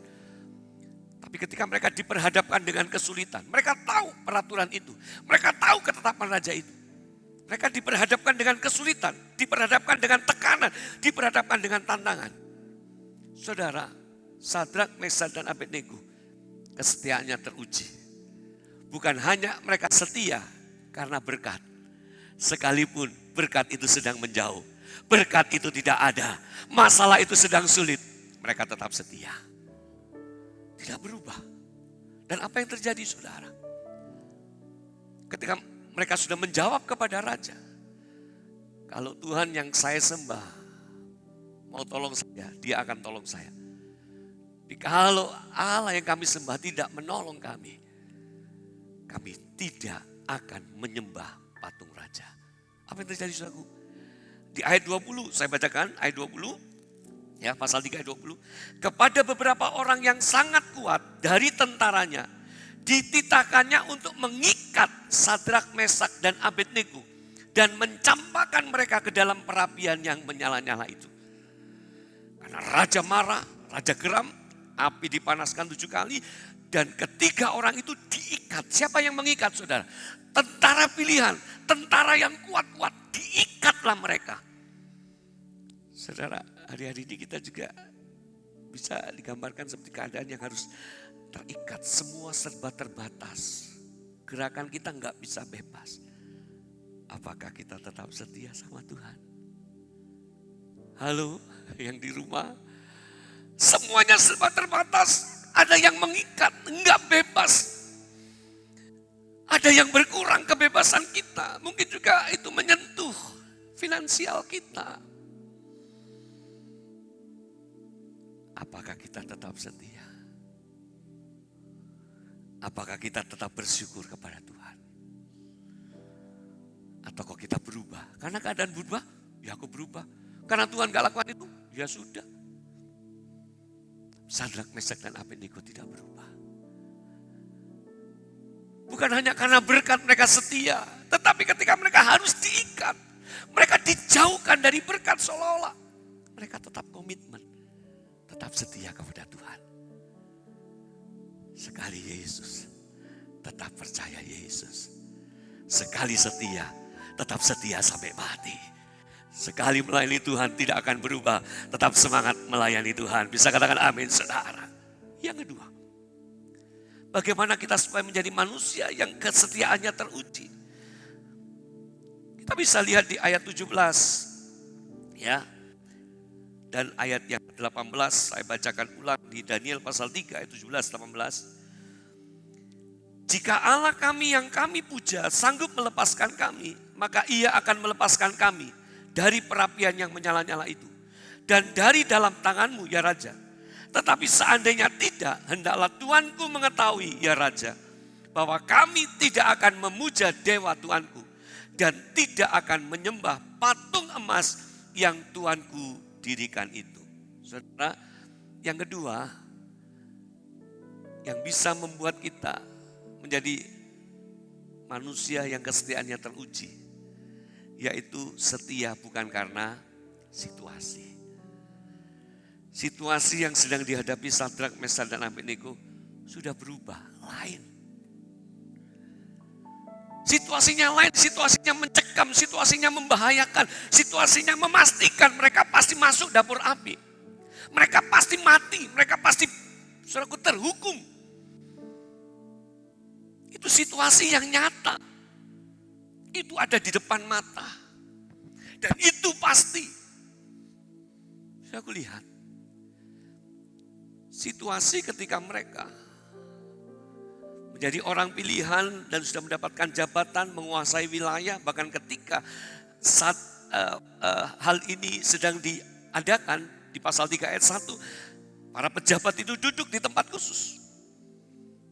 Tapi ketika mereka diperhadapkan dengan kesulitan, mereka tahu peraturan itu. Mereka tahu ketetapan raja itu. Mereka diperhadapkan dengan kesulitan, diperhadapkan dengan tekanan, diperhadapkan dengan tantangan. Saudara, Sadrak, Mesak dan Abednego kesetiaannya teruji. Bukan hanya mereka setia karena berkat. Sekalipun berkat itu sedang menjauh. Berkat itu tidak ada. Masalah itu sedang sulit. Mereka tetap setia. Tidak berubah. Dan apa yang terjadi saudara? Ketika mereka sudah menjawab kepada raja. Kalau Tuhan yang saya sembah mau tolong saya, dia akan tolong saya. Kalau Allah yang kami sembah tidak menolong kami tidak akan menyembah patung raja. Apa yang terjadi saudaraku? Di ayat 20, saya bacakan ayat 20, ya pasal 3 ayat 20. Kepada beberapa orang yang sangat kuat dari tentaranya, dititahkannya untuk mengikat Sadrak, Mesak, dan Abednego dan mencampakkan mereka ke dalam perapian yang menyala-nyala itu. Karena raja marah, raja geram, api dipanaskan 7 kali, dan ketiga orang itu diikat. Siapa yang mengikat saudara? Tentara pilihan, tentara yang kuat-kuat, diikatlah mereka. Saudara, hari-hari ini kita juga bisa digambarkan seperti keadaan yang harus terikat, semua serba terbatas. Gerakan kita nggak bisa bebas. Apakah kita tetap setia sama Tuhan? Halo, yang di rumah, semuanya serba terbatas. Ada yang mengikat, nggak bebas. Ada yang berkurang kebebasan kita. Mungkin juga itu menyentuh finansial kita. Apakah kita tetap setia? Apakah kita tetap bersyukur kepada Tuhan? Atau kok kita berubah? Karena keadaan berubah, ya aku berubah. Karena Tuhan gak lakukan itu, ya sudah. Sadrak, Mesak, dan Abednego tidak berubah. Bukan hanya karena berkat mereka setia, tetapi ketika mereka harus diikat, mereka dijauhkan dari berkat seolah-olah. Mereka tetap komitmen, tetap setia kepada Tuhan. Sekali Yesus, tetap percaya Yesus. Sekali setia, tetap setia sampai mati. Sekali melayani Tuhan tidak akan berubah, tetap semangat melayani Tuhan. Bisa katakan amin saudara. Yang kedua, bagaimana kita supaya menjadi manusia yang kesetiaannya teruji. Kita bisa lihat di ayat 17. Ya. Dan ayat yang 18 saya bacakan ulang di Daniel pasal 3 ayat 17-18. Jika Allah kami yang kami puja sanggup melepaskan kami, maka Ia akan melepaskan kami dari perapian yang menyala-nyala itu. Dan dari dalam tanganmu ya Raja. Tetapi seandainya tidak, hendaklah Tuanku mengetahui ya Raja, bahwa kami tidak akan memuja dewa Tuanku. Dan tidak akan menyembah patung emas yang Tuanku dirikan itu. Saudara, yang kedua, yang bisa membuat kita menjadi manusia yang kesetiaannya teruji, yaitu setia bukan karena situasi. Situasi yang sedang dihadapi Sadrak, Mesak, dan Abednego sudah berubah, lain. Situasinya lain, situasinya mencekam, situasinya membahayakan, situasinya memastikan mereka pasti masuk dapur api. Mereka pasti mati, mereka pasti saudaraku terhukum. Itu situasi yang nyata. Itu ada di depan mata. Dan itu pasti. Saya lihat. Situasi ketika mereka menjadi orang pilihan dan sudah mendapatkan jabatan, menguasai wilayah. Bahkan ketika saat hal ini sedang diadakan di pasal 3 ayat 1. Para pejabat itu duduk di tempat khusus.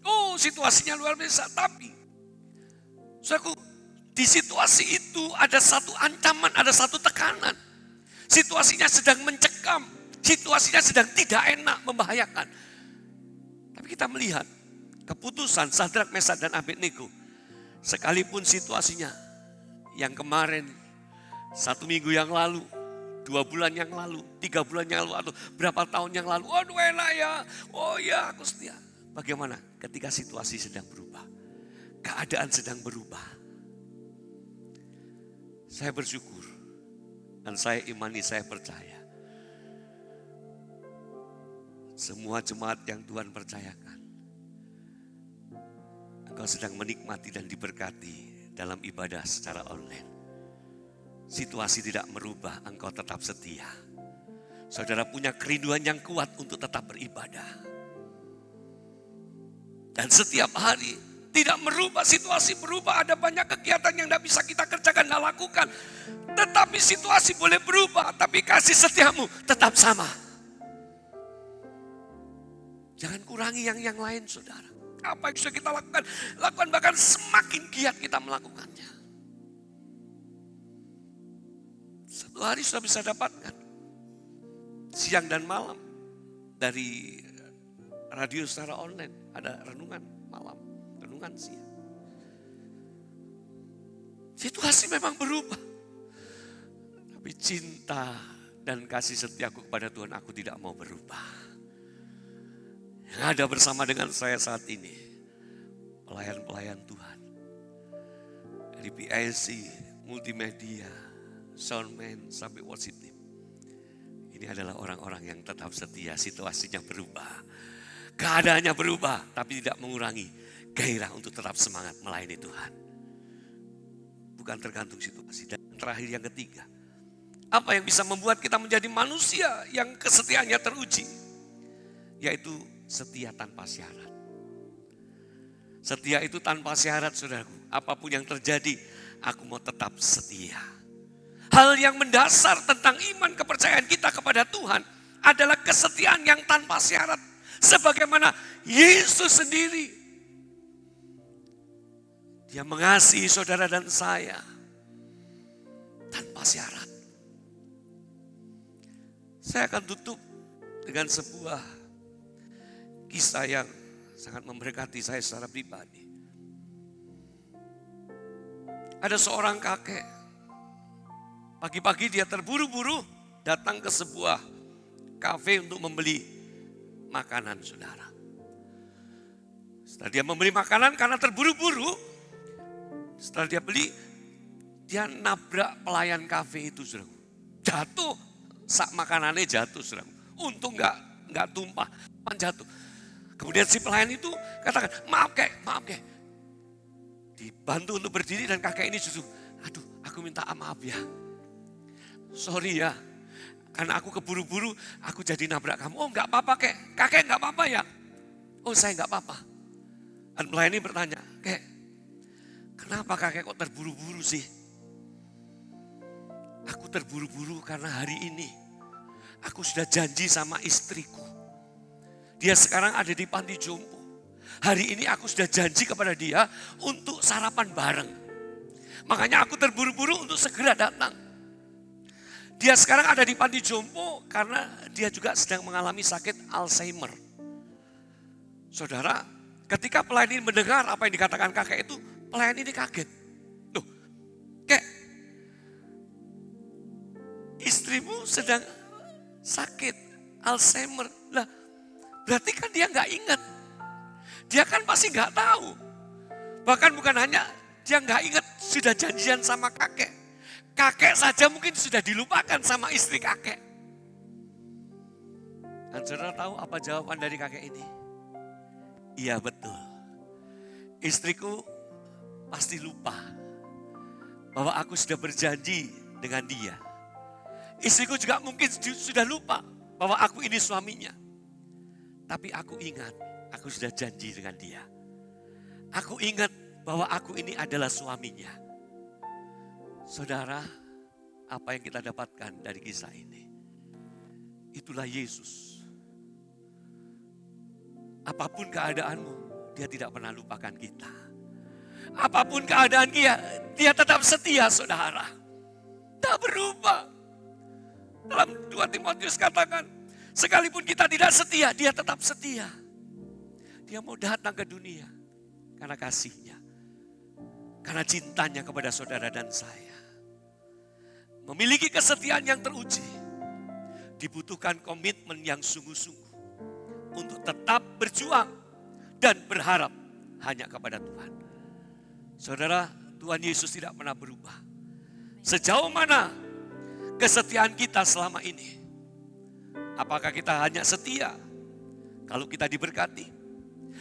Oh, situasinya luar biasa. Tapi saudaraku, di situasi itu ada satu ancaman, ada satu tekanan. Situasinya sedang mencekam, situasinya sedang tidak enak, membahayakan. Tapi kita melihat keputusan Sadrak, Mesak, dan Abednego. Sekalipun situasinya yang kemarin, 1 minggu yang lalu, 2 bulan yang lalu, 3 bulan yang lalu, atau berapa tahun yang lalu. Waduh enak ya, oh ya aku setia. Bagaimana ketika situasi sedang berubah, keadaan sedang berubah. Saya bersyukur dan saya imani, saya percaya. Semua jemaat yang Tuhan percayakan, Engkau sedang menikmati dan diberkati dalam ibadah secara online. Situasi tidak merubah, engkau tetap setia. Saudara punya kerinduan yang kuat untuk tetap beribadah. Dan setiap hari tidak merubah, situasi berubah. Ada banyak kegiatan yang tidak bisa kita kerjakan dan lakukan. Tetapi situasi boleh berubah, tapi kasih setiamu tetap sama. Jangan kurangi yang lain, saudara. Apa yang sudah kita lakukan, lakukan bahkan semakin giat kita melakukannya. Satu hari sudah bisa dapatkan. Siang dan malam dari radio secara online ada renungan malam, renungan siang. Situasi memang berubah. Tapi cinta dan kasih setiaku kepada Tuhan aku tidak mau berubah. Yang ada bersama dengan saya saat ini, pelayan-pelayan Tuhan. Dari PIC, multimedia, soundman, sampai worship team. Ini adalah orang-orang yang tetap setia, situasinya berubah. Keadaannya berubah, tapi tidak mengurangi gairah untuk tetap semangat melayani Tuhan. Bukan tergantung situasi. Dan terakhir yang ketiga, apa yang bisa membuat kita menjadi manusia yang kesetiaannya teruji? Yaitu setia tanpa syarat. Setia itu tanpa syarat, saudaraku. Apapun yang terjadi, aku mau tetap setia. Hal yang mendasar tentang iman kepercayaan kita kepada Tuhan adalah kesetiaan yang tanpa syarat. Sebagaimana Yesus sendiri. Dia mengasihi saudara dan saya tanpa syarat. Saya akan tutup dengan sebuah kisah yang sangat memberkati saya secara pribadi. Ada seorang kakek. Pagi-pagi dia terburu-buru datang ke sebuah kafe untuk membeli makanan, saudara. Setelah dia membeli makanan karena terburu-buru, setelah dia beli, dia nabrak pelayan kafe itu, saudara. Jatuh, sak makanannya jatuh, saudara. Untung nggak tumpah, jatuh. Kemudian si pelayan itu katakan, maaf kek. Dibantu untuk berdiri dan kakek ini justru, aduh aku minta maaf ya. Sorry ya, karena aku keburu-buru, aku jadi nabrak kamu. Oh enggak apa-apa kek, kakek enggak apa-apa ya. Oh saya enggak apa-apa. Dan pelayan ini bertanya, kek, kenapa kakek kok terburu-buru sih? Aku terburu-buru karena hari ini aku sudah janji sama istriku. Dia sekarang ada di panti jompo. Hari ini aku sudah janji kepada dia untuk sarapan bareng. Makanya aku terburu-buru untuk segera datang. Dia sekarang ada di panti jompo karena dia juga sedang mengalami sakit Alzheimer. Saudara, ketika pelayan ini mendengar apa yang dikatakan kakek itu, pelayan ini kaget. Loh, kek, istrimu sedang sakit Alzheimer. Lah, berarti kan dia nggak ingat. Dia kan pasti nggak tahu. Bahkan bukan hanya dia nggak ingat, sudah janjian sama kakek. Kakek saja mungkin sudah dilupakan sama istri kakek. Dan saudara tahu apa jawaban dari kakek ini? Iya betul. Istriku pasti lupa bahwa aku sudah berjanji dengan dia. Istriku juga mungkin sudah lupa bahwa aku ini suaminya. Tapi aku ingat, aku sudah janji dengan dia. Aku ingat bahwa aku ini adalah suaminya. Saudara, apa yang kita dapatkan dari kisah ini? Itulah Yesus. Apapun keadaanmu, dia tidak pernah lupakan kita. Apapun keadaan dia tetap setia, saudara. Tak berubah. Dalam 2 Timotius katakan, sekalipun kita tidak setia, dia tetap setia. Dia mau datang ke dunia karena kasihnya. Karena cintanya kepada saudara dan saya. Memiliki kesetiaan yang teruji. Dibutuhkan komitmen yang sungguh-sungguh. Untuk tetap berjuang dan berharap hanya kepada Tuhan. Saudara, Tuhan Yesus tidak pernah berubah. Sejauh mana kesetiaan kita selama ini? Apakah kita hanya setia kalau kita diberkati?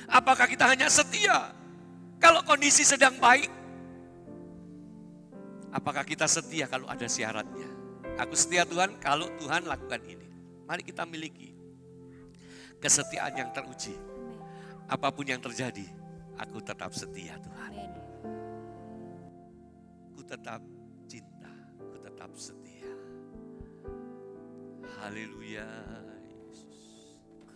Apakah kita hanya setia Kalau kondisi sedang baik, apakah kita setia kalau ada syaratnya? Aku setia Tuhan kalau Tuhan lakukan ini. Mari kita miliki kesetiaan yang teruji. Apapun yang terjadi, aku tetap setia Tuhan. Ku tetap cinta, ku tetap setia. Haleluya.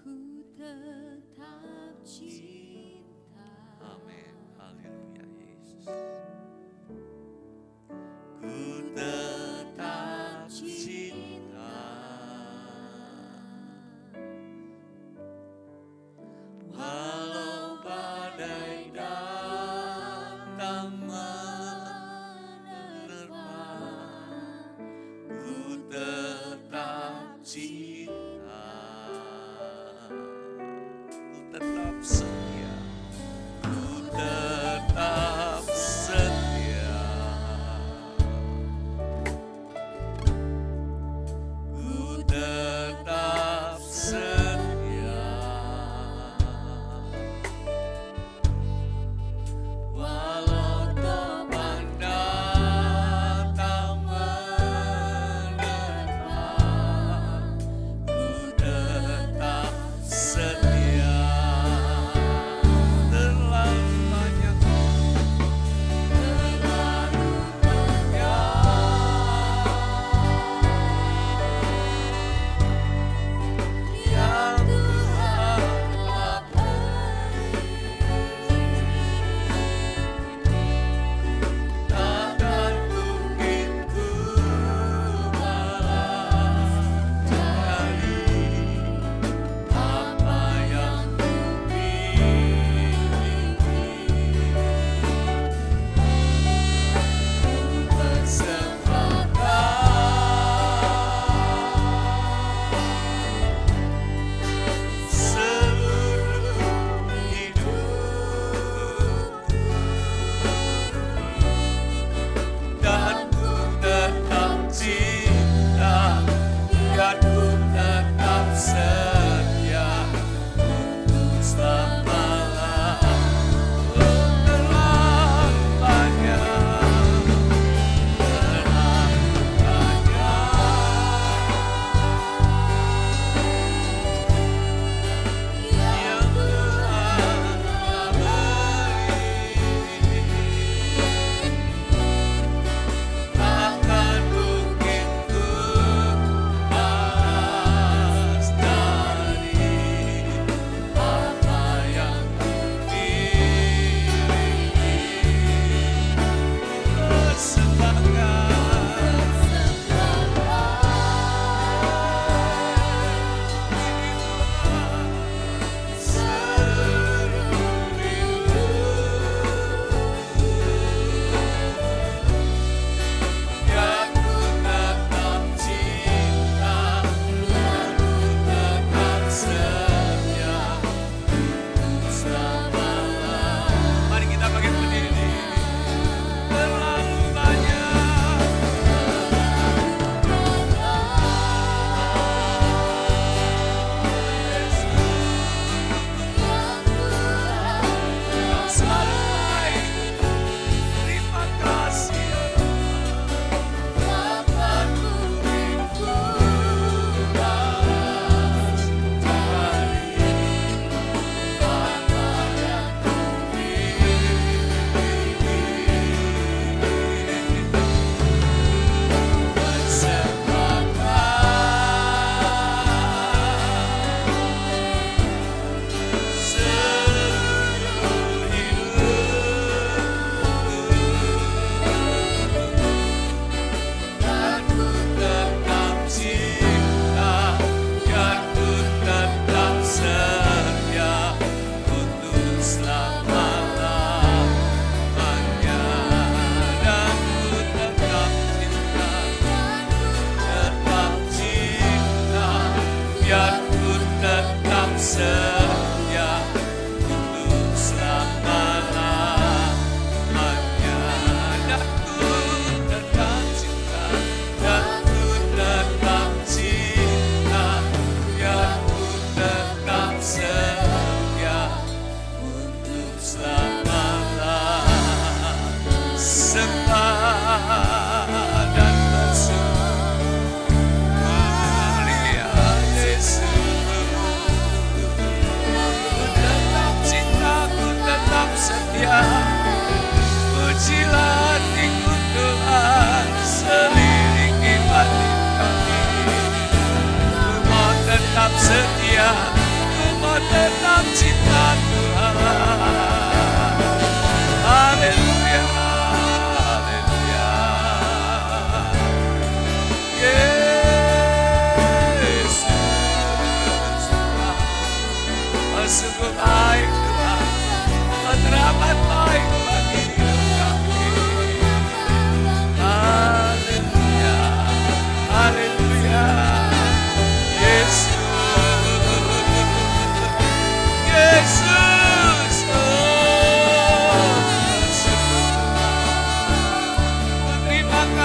Ku tetap cinta. Amin. Haleluya Yesus. Ku tetap cinta. Walau badai datang menerpa, ku tetap cinta. Ku tetap setia. Ku tetap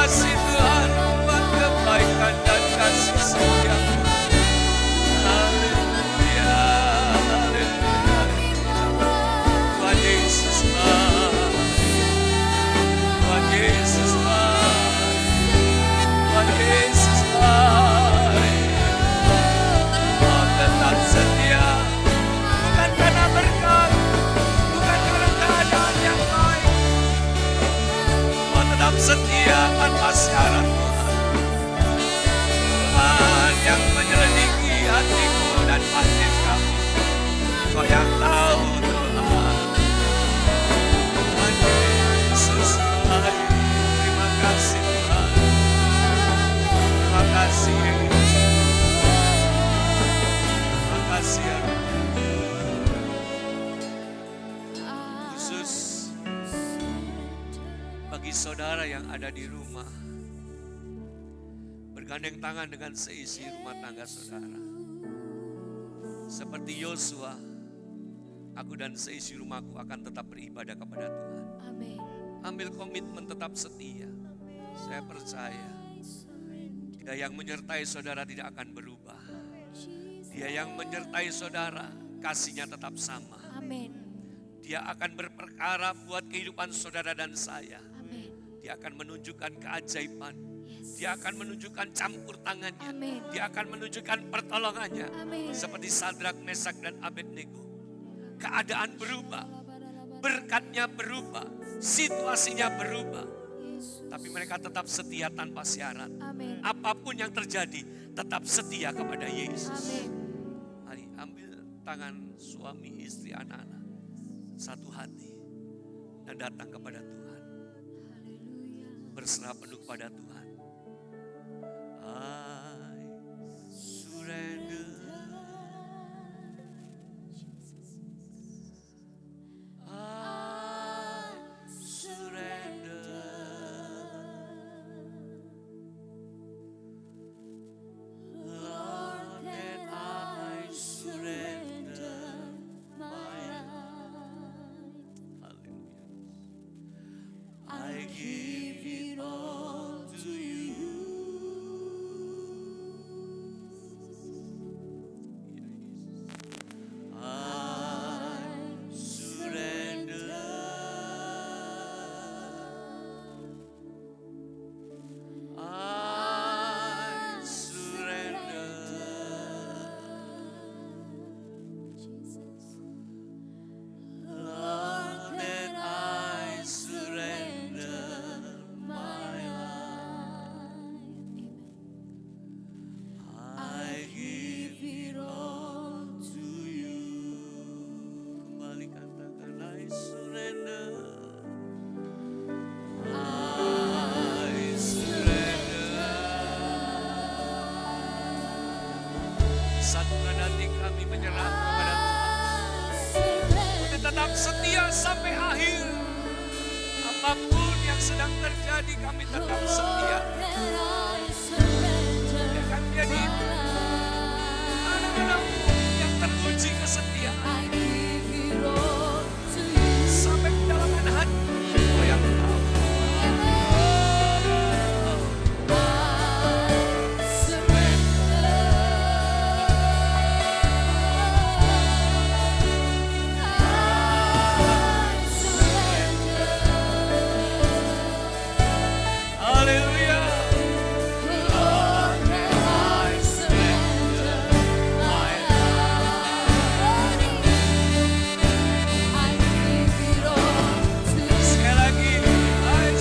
kasih Tuhan buat kebaikan dan kasih sayang. Haleluya, haleluya. Tuhan Yesus baik, Tuhan Yesus baik, Tuhan Yesus baik. Oh, tetap setia, bukan karena berkat, bukan karena keadaan yang baik. Oh, tetap setia tanpa syarat Tuhan. Tuhan yang menyelidiki hatiku dan hati kamu. Kau yang tahu Tuhan. Tuhan Yesus baik. Terima kasih Tuhan. Terima kasih Yesus. Terima kasih ya Tuhan. Khusus bagi saudara yang ada di rumah, bergandeng tangan dengan seisi rumah tangga saudara. Seperti Yosua, aku dan seisi rumahku akan tetap beribadah kepada Tuhan. Amin. Ambil komitmen tetap setia. Saya percaya Dia yang menyertai saudara tidak akan berubah. Dia yang menyertai saudara, kasihnya tetap sama. Amin. Dia akan berperkara buat kehidupan saudara dan saya. Amin. Dia akan menunjukkan keajaiban. Dia akan menunjukkan campur tangannya. Amin. Dia akan menunjukkan pertolongannya. Amin. Seperti Sadrak, Mesak, dan Abednego. Keadaan berubah. Berkatnya berubah. Situasinya berubah. Tapi mereka tetap setia tanpa syarat. Amin. Apapun yang terjadi, tetap setia kepada Yesus. Amin. Mari ambil tangan suami, istri, anak-anak. Satu hati. Dan datang kepada Tuhan. Berserah penuh kepada Tuhan. I surrender. I surrender. Lord, that I surrender my life. Hallelujah. I give it all to you. I surrender. I surrender. Lord, that I surrender my life. I give it all to you. Kembali katakan I surrender. I surrender. Satukan hati kami menyerah kepada Tuhan. Untuk tetap setia sampai akhir. Apapun yang sedang terjadi kami tetap setia. Biarkan menjadi anak-anakmu yang teruji kesetiaan. Sampai kedalaman hati. Kau yang tahu. Haleluya. Lord, I surrender my life. Sekali lagi, I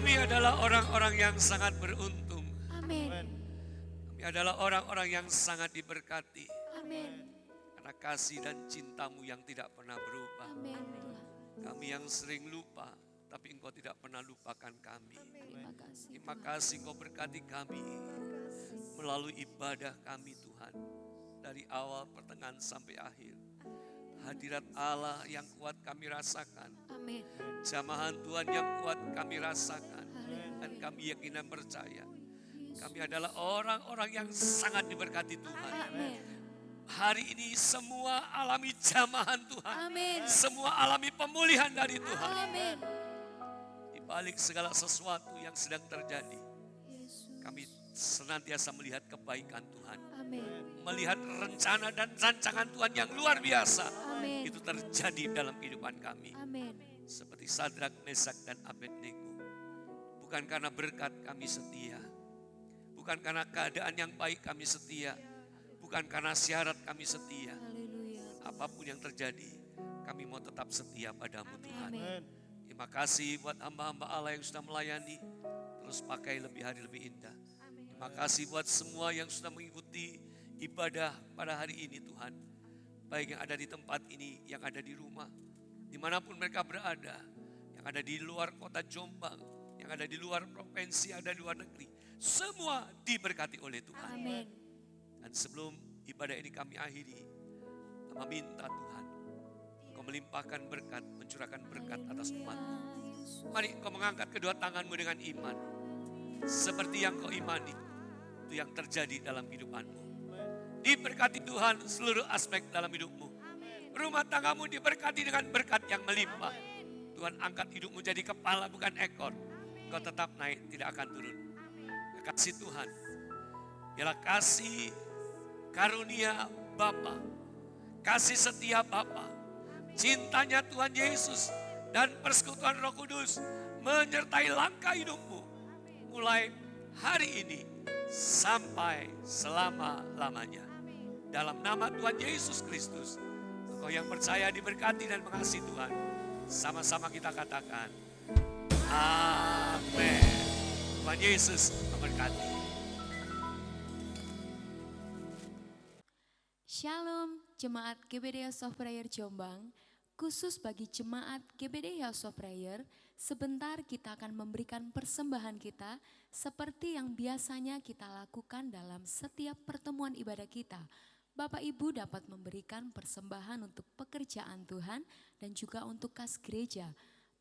Kami adalah orang-orang yang sangat beruntung. Amin. Kami adalah orang-orang yang sangat diberkati. Amin. Karena kasih dan cintamu yang tidak pernah berubah. Amin. Kami yang sering lupa, tapi Engkau tidak pernah lupakan kami. Terima kasih. Terima kasih Engkau berkati kami melalui ibadah kami Tuhan. Dari awal, pertengahan sampai akhir. Hadirat Allah yang kuat kami rasakan. Amin. Jamahan Tuhan yang kuat kami rasakan. Dan kami yakin dan percaya. Kami adalah orang-orang yang sangat diberkati Tuhan. Amin. Hari ini semua alami jamahan Tuhan. Amin. Semua alami pemulihan dari Tuhan. Amin. Di balik segala sesuatu yang sedang terjadi, Yesus. kami senantiasa melihat kebaikan Tuhan. Amin. Melihat rencana dan rancangan Tuhan yang luar biasa. Amin. Itu terjadi dalam kehidupan kami. Amin. Seperti Sadrak, Mesak, dan Abednego. Bukan karena berkat kami setia. Bukan karena keadaan yang baik kami setia. Bukan karena syarat kami setia. Haleluya. Apapun yang terjadi, kami mau tetap setia padamu Tuhan. Amin. Terima kasih buat hamba-hamba Allah yang sudah melayani. Terus pakai lebih hari lebih indah. Terima kasih buat semua yang sudah mengikuti ibadah pada hari ini Tuhan. Baik yang ada di tempat ini, yang ada di rumah. Dimanapun mereka berada. Yang ada di luar kota Jombang. Yang ada di luar provinsi, ada di luar negeri. Semua diberkati oleh Tuhan. Amin. Dan sebelum ibadah ini kami akhiri, meminta Tuhan, Kau melimpahkan berkat, mencurahkan berkat atas umat-Mu. Mari Kau mengangkat kedua tanganmu dengan iman. Seperti yang Kau imani, itu yang terjadi dalam kehidupanmu. Diberkati Tuhan seluruh aspek dalam hidupmu. Rumah tanggamu diberkati dengan berkat yang melimpah. Tuhan angkat hidupmu jadi kepala bukan ekor. Kau tetap naik, tidak akan turun. Kasih Tuhan, biarlah kasih karunia Bapa, kasih setia Bapa, cintanya Tuhan Yesus dan persekutuan Roh Kudus menyertai langkah hidupmu mulai hari ini sampai selama-lamanya. Dalam nama Tuhan Yesus Kristus, engkau yang percaya diberkati dan mengasihi Tuhan. Sama-sama kita katakan, amin. Tuhan Yesus memberkati. Shalom Jemaat GBD House of Prayer Jombang. Khusus bagi Jemaat GBD House of Prayer, sebentar kita akan memberikan persembahan kita seperti yang biasanya kita lakukan dalam setiap pertemuan ibadah kita. Bapak Ibu dapat memberikan persembahan untuk pekerjaan Tuhan dan juga untuk kas gereja.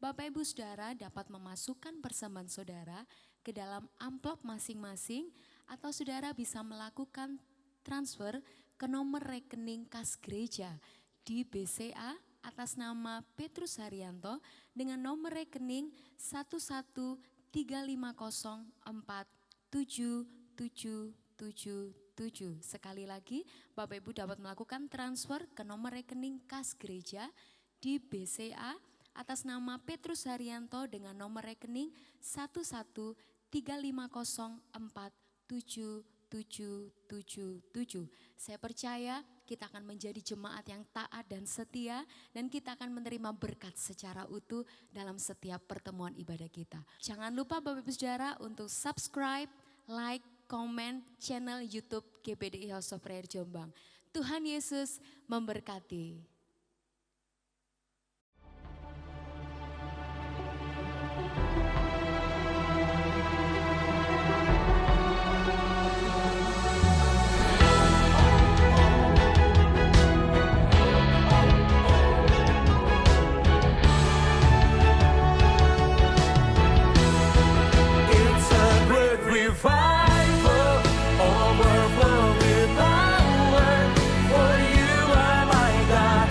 Bapak Ibu Saudara dapat memasukkan persembahan saudara ke dalam amplop masing-masing atau saudara bisa melakukan transfer ke nomor rekening kas gereja di BCA atas nama Petrus Haryanto dengan nomor rekening 113047777. Sekali lagi Bapak Ibu dapat melakukan transfer ke nomor rekening kas gereja di BCA atas nama Petrus Haryanto dengan nomor rekening 113047777. Saya percaya kita akan menjadi jemaat yang taat dan setia dan kita akan menerima berkat secara utuh dalam setiap pertemuan ibadah kita. Jangan lupa Bapak Ibu Saudara untuk subscribe, like, komen channel YouTube GBDI House of Prayer Jombang. Tuhan Yesus memberkati. It's a great revival, overflowing power. For you are my God,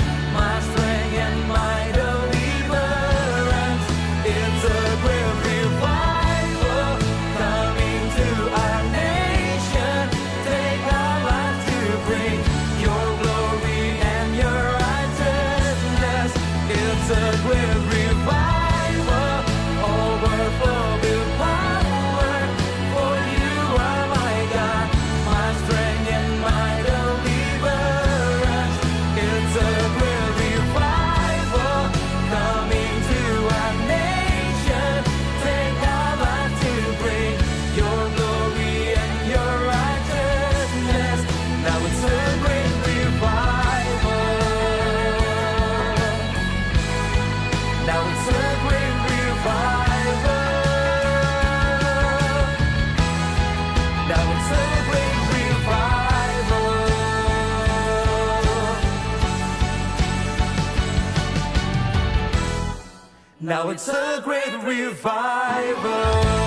Now it's a great revival.